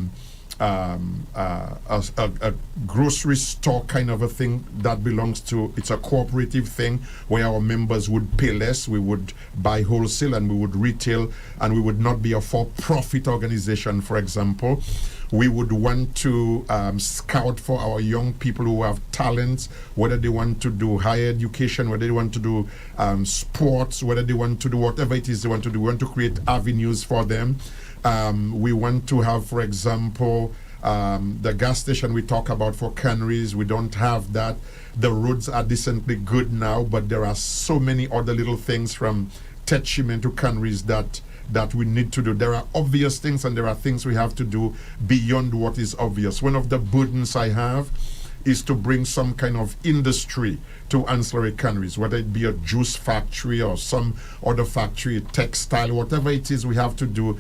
grocery store kind of a thing that belongs to, it's a cooperative thing where our members would pay less. We would buy wholesale and we would retail, and we would not be a for-profit organization, for example. We would want to scout for our young people who have talents, whether they want to do higher education, whether they want to do sports, whether they want to do whatever it is they want to do. We want to create avenues for them. We want to have, for example, the gas station we talk about for canneries. We don't have that. The roads are decently good now, but there are so many other little things from Tetchime to canneries that we need to do. There are obvious things and there are things we have to do beyond what is obvious. One of the burdens I have is to bring some kind of industry to ancillary canneries, whether it be a juice factory or some other factory, textile, whatever it is we have to do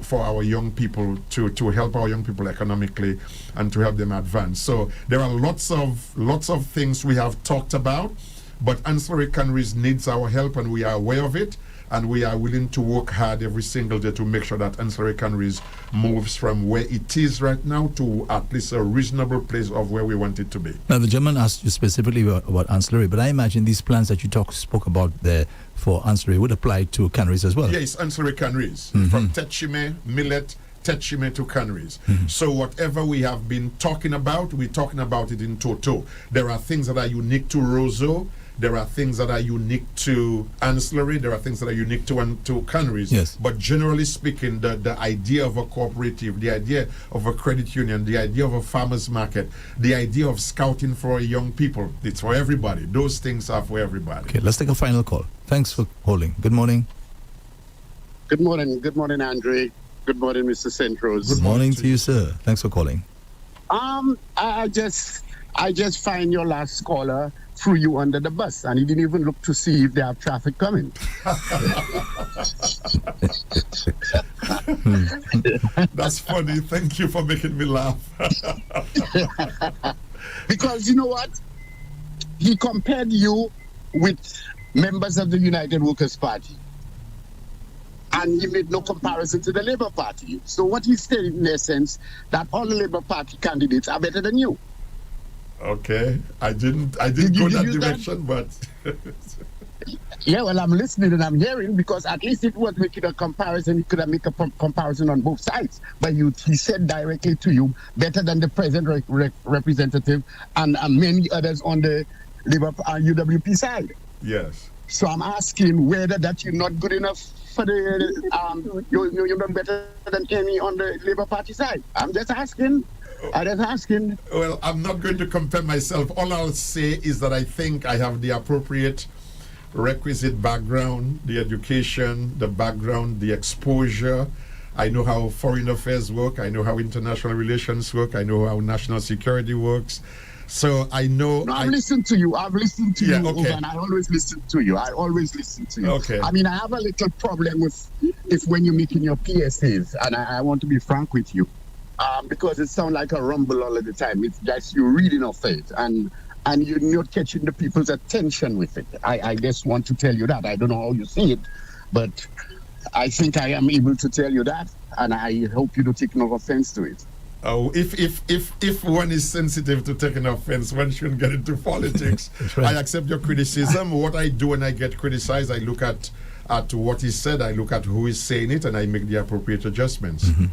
for our young people, to help our young people economically and to help them advance. So there are lots of things we have talked about, but ancillary canneries needs our help and we are aware of it. And we are willing to work hard every single day to make sure that ancillary canneries moves from where it is right now to at least a reasonable place of where we want it to be. Now, the gentleman asked you specifically about ancillary, but I imagine these plans that you spoke about there for ancillary would apply to canneries as well. Yes, ancillary canneries. Mm-hmm. From Tetchime, millet, Tetchime to canneries. Mm-hmm. So whatever we have been talking about, we're talking about it in toto. There are things that are unique to Roseau. There are things that are unique to ancillary. There are things that are unique to canneries. Yes. But generally speaking, the idea of a cooperative, the idea of a credit union, the idea of a farmer's market, the idea of scouting for young people, it's for everybody. Those things are for everybody. Okay, let's take a final call. Thanks for holding. Good morning. Good morning. Good morning, Andre. Good morning, Mr. Centros. Good morning to you, sir. Thanks for calling. I just find your last caller threw you under the bus, and he didn't even look to see if they have traffic coming. That's funny. Thank you for making me laugh. Because you know what? He compared you with members of the United Workers' Party. And he made no comparison to the Labour Party. So what he's saying, in essence, that all the Labour Party candidates are better than you. Okay, I didn't go that direction, but yeah, well, I'm listening and I'm hearing, because at least if he was making a comparison, he could have made a comparison on both sides. But he said directly to you, better than the present representative and many others on the Labour UWP side. Yes. So I'm asking whether that you're not good enough for the you're not better than any on the Labour Party side. I'm just asking. Well, I'm not going to compare myself. All I'll say is that I think I have the appropriate requisite background, the education, the background, the exposure. I know how foreign affairs work. I know how international relations work. I know how national security works. So I know. No, I've listened to you. I've listened to you, okay. And I always listen to you. Okay. I mean, I have a little problem with if when you're making your PSAs, and I want to be frank with you. Because it sounds like a rumble all of the time. It's just you reading off it, and you're not catching the people's attention with it. I just want to tell you that. I don't know how you see it, but I think I am able to tell you that, and I hope you don't take no offense to it. Oh, if one is sensitive to taking offense, one shouldn't get into politics. Right. I accept your criticism. What I do when I get criticized, I look at what is said, I look at who is saying it, and I make the appropriate adjustments. Mm-hmm.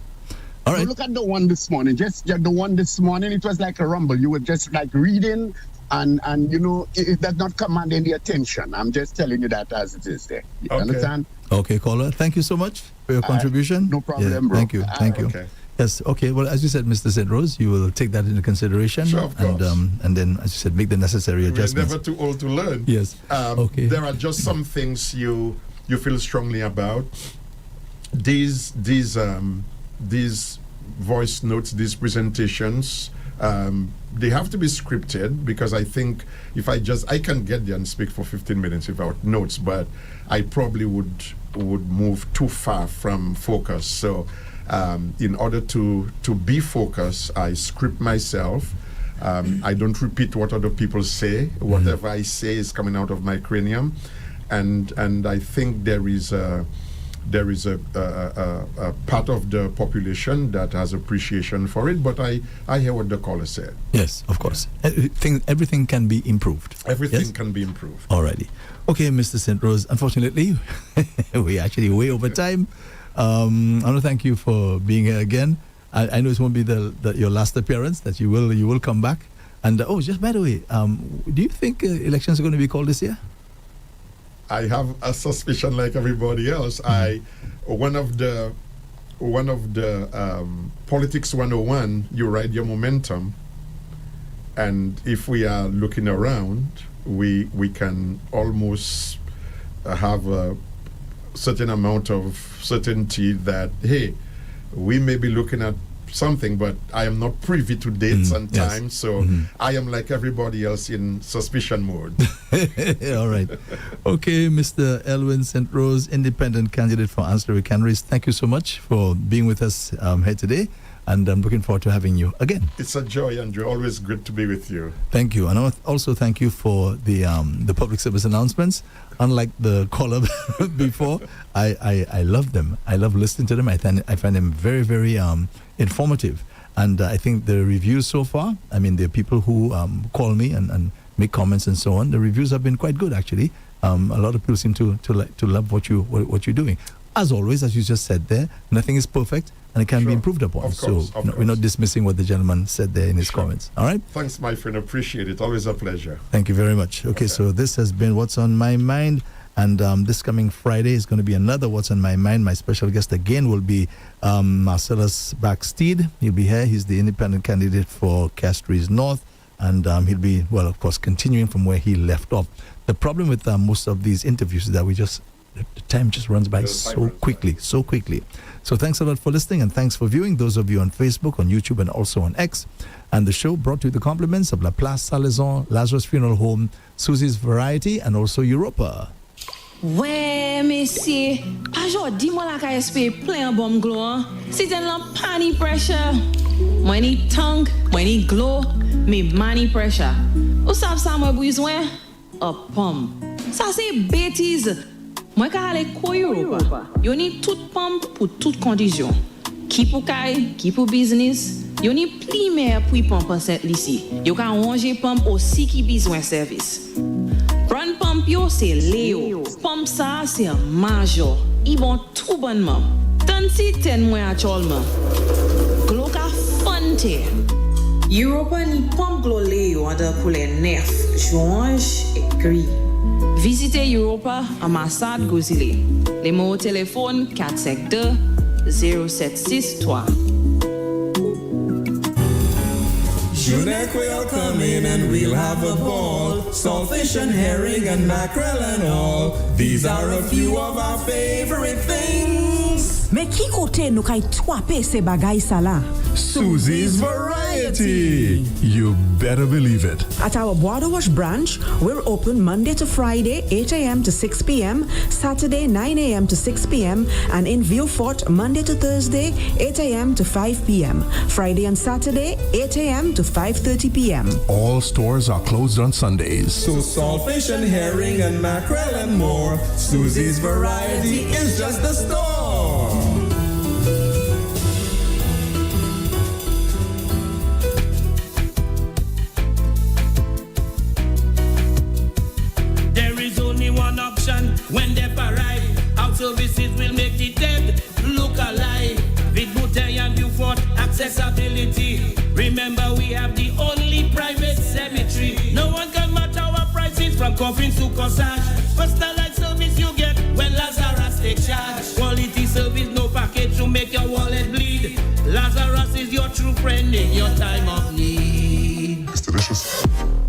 All right. So look at the one this morning. Just the one this morning, it was like a rumble. You were just like reading, and you know, it does not command any attention. I'm just telling you that as it is there. You understand? Okay, caller. Thank you so much for your contribution. No problem, yeah, bro. Thank you. Thank you. Okay. Yes. Okay. Well, as you said, Mr. St. Rose, you will take that into consideration, Sure, of course. and then, as you said, make the necessary We're adjustments. never too old to learn. Yes. Okay. There are just some things you feel strongly about. These voice notes, these presentations, They have to be scripted, because I think if I can get there and speak for 15 minutes without notes, but I probably would move too far from focus. So in order to be focused, I script myself. I don't repeat what other people say. Whatever I say is coming out of my cranium, and I think there is a part of the population that has appreciation for it, but I hear what the caller said. Yes, of course. Everything can be improved. Everything can be improved. Alrighty. Okay, Mr. St. Rose, unfortunately, we're actually way over time. I want to thank you for being here again. I know it won't be your last appearance, that you will come back. And, just by the way, do you think elections are going to be called this year? I have a suspicion, like everybody else. One of the politics 101, you ride your momentum, and if we are looking around, we can almost have a certain amount of certainty that, hey, we may be looking at something, but I am not privy to dates and times, so I am like everybody else in suspicion mode. All right. Okay, Mr. Elwin St. Rose, independent candidate for Ancillary Canaries, thank you so much for being with us here today, and I'm looking forward to having you again. It's a joy, Andrew. Always good to be with you. Thank you. And I also thank you for the public service announcements. Unlike the caller before, I love them. I love listening to them. I find them very, very informative. And I think the reviews so far, I mean, there are people who call me and make comments and so on. The reviews have been quite good, actually. A lot of people seem to love what you're doing. As always, as you just said there, nothing is perfect, and it can be improved upon. Of course, we're not dismissing what the gentleman said there in his comments. All right? Thanks, my friend. Appreciate it. Always a pleasure. Thank you very much. Okay, so this has been What's on My Mind. And this coming Friday is going to be another What's on My Mind. My special guest again will be Marcellus Backsteed. He'll be here. He's the independent candidate for Castries North. And he'll be, well, of course, continuing from where he left off. The problem with most of these interviews is that the time just runs by so quickly. So thanks a lot for listening, and thanks for viewing, those of you on Facebook, on YouTube, and also on X. And the show brought to you the compliments of La Place Salaison, Lazarus Funeral Home, Susie's Variety, and also Europa. Ouais, messieurs, aujourd'hui, moi, la KSP plein bon glow. C'est un pani pressure. Moi, ni tongue, moi, ni glow, me money pressure. Ou savez ça, moi, besoin? A pomme. Ça, c'est bêtise. Moi, quand aller à Europa, yo ni toute pomme pour toute condition. Qui pour caille, qui pour business. Yo ni pli mer pour pomme cette ici. Yo ka ranger pomme aussi qui besoin service. Run pump yo c'est Léo. Pump ça c'est Major. Ils vont tout bonnement. Tant si ten mois actuellement. Glo ka fonte. Europa ni pump glo Léo en de couleur neuf, orange et gris. Visitez Europa à Massad Gozile. Les mots au téléphone 452 0763. Junek will come in and we'll have a ball. Saltfish and herring and mackerel and all. These are a few of our favorite things. Mais qui côté nous kay twape se bagay sa la? Susie's Variety. You better believe it. At our Border Wash branch, we're open Monday to Friday, 8 a.m. to 6 p.m., Saturday, 9 a.m. to 6 p.m., and in Vieux-Fort, Monday to Thursday, 8 a.m. to 5 p.m., Friday and Saturday, 8 a.m. to 5:30 p.m. All stores are closed on Sundays. So saltfish and herring and mackerel and more. Susie's Variety is just the store. One option when they arrive. Our services will make the dead look alive. With Bouteille and Beaufort accessibility. Remember, we have the only private cemetery. No one can match our prices from coffins to corsage. Personalized service you get when Lazarus take charge. Quality service, no package to make your wallet bleed. Lazarus is your true friend in your time of need. It's delicious.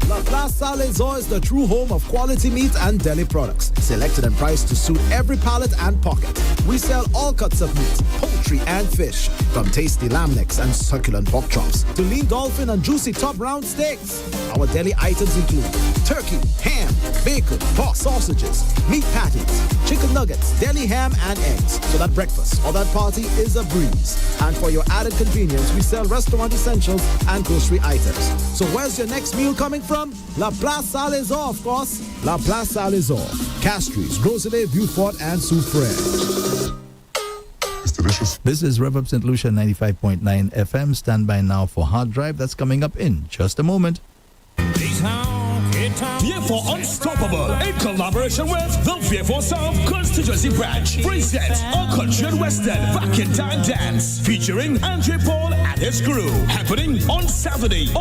Love Place Salazar is the true home of quality meat and deli products, selected and priced to suit every palate and pocket. We sell all cuts of meat, poultry and fish, from tasty lamb necks and succulent pork chops to lean dolphin and juicy top round steaks. Our deli items include turkey, ham, bacon, pork, sausages, meat patties, chicken nuggets, deli ham and eggs, so that breakfast or that party is a breeze. And for your added convenience, we sell restaurant essentials and grocery items. So where's your next meal coming from? La Place Salazar, of course. La Place Salazar, Castries, Groselet, Beaufort, and Soufrière. This is Rev-Up St. Lucia 95.9 FM. Stand by now for Hard Drive. That's coming up in just a moment. Therefore Unstoppable, in collaboration with the Therefore South Constituency Branch, presents a country and western back in time dance featuring Andre Paul and his crew, happening on Saturday,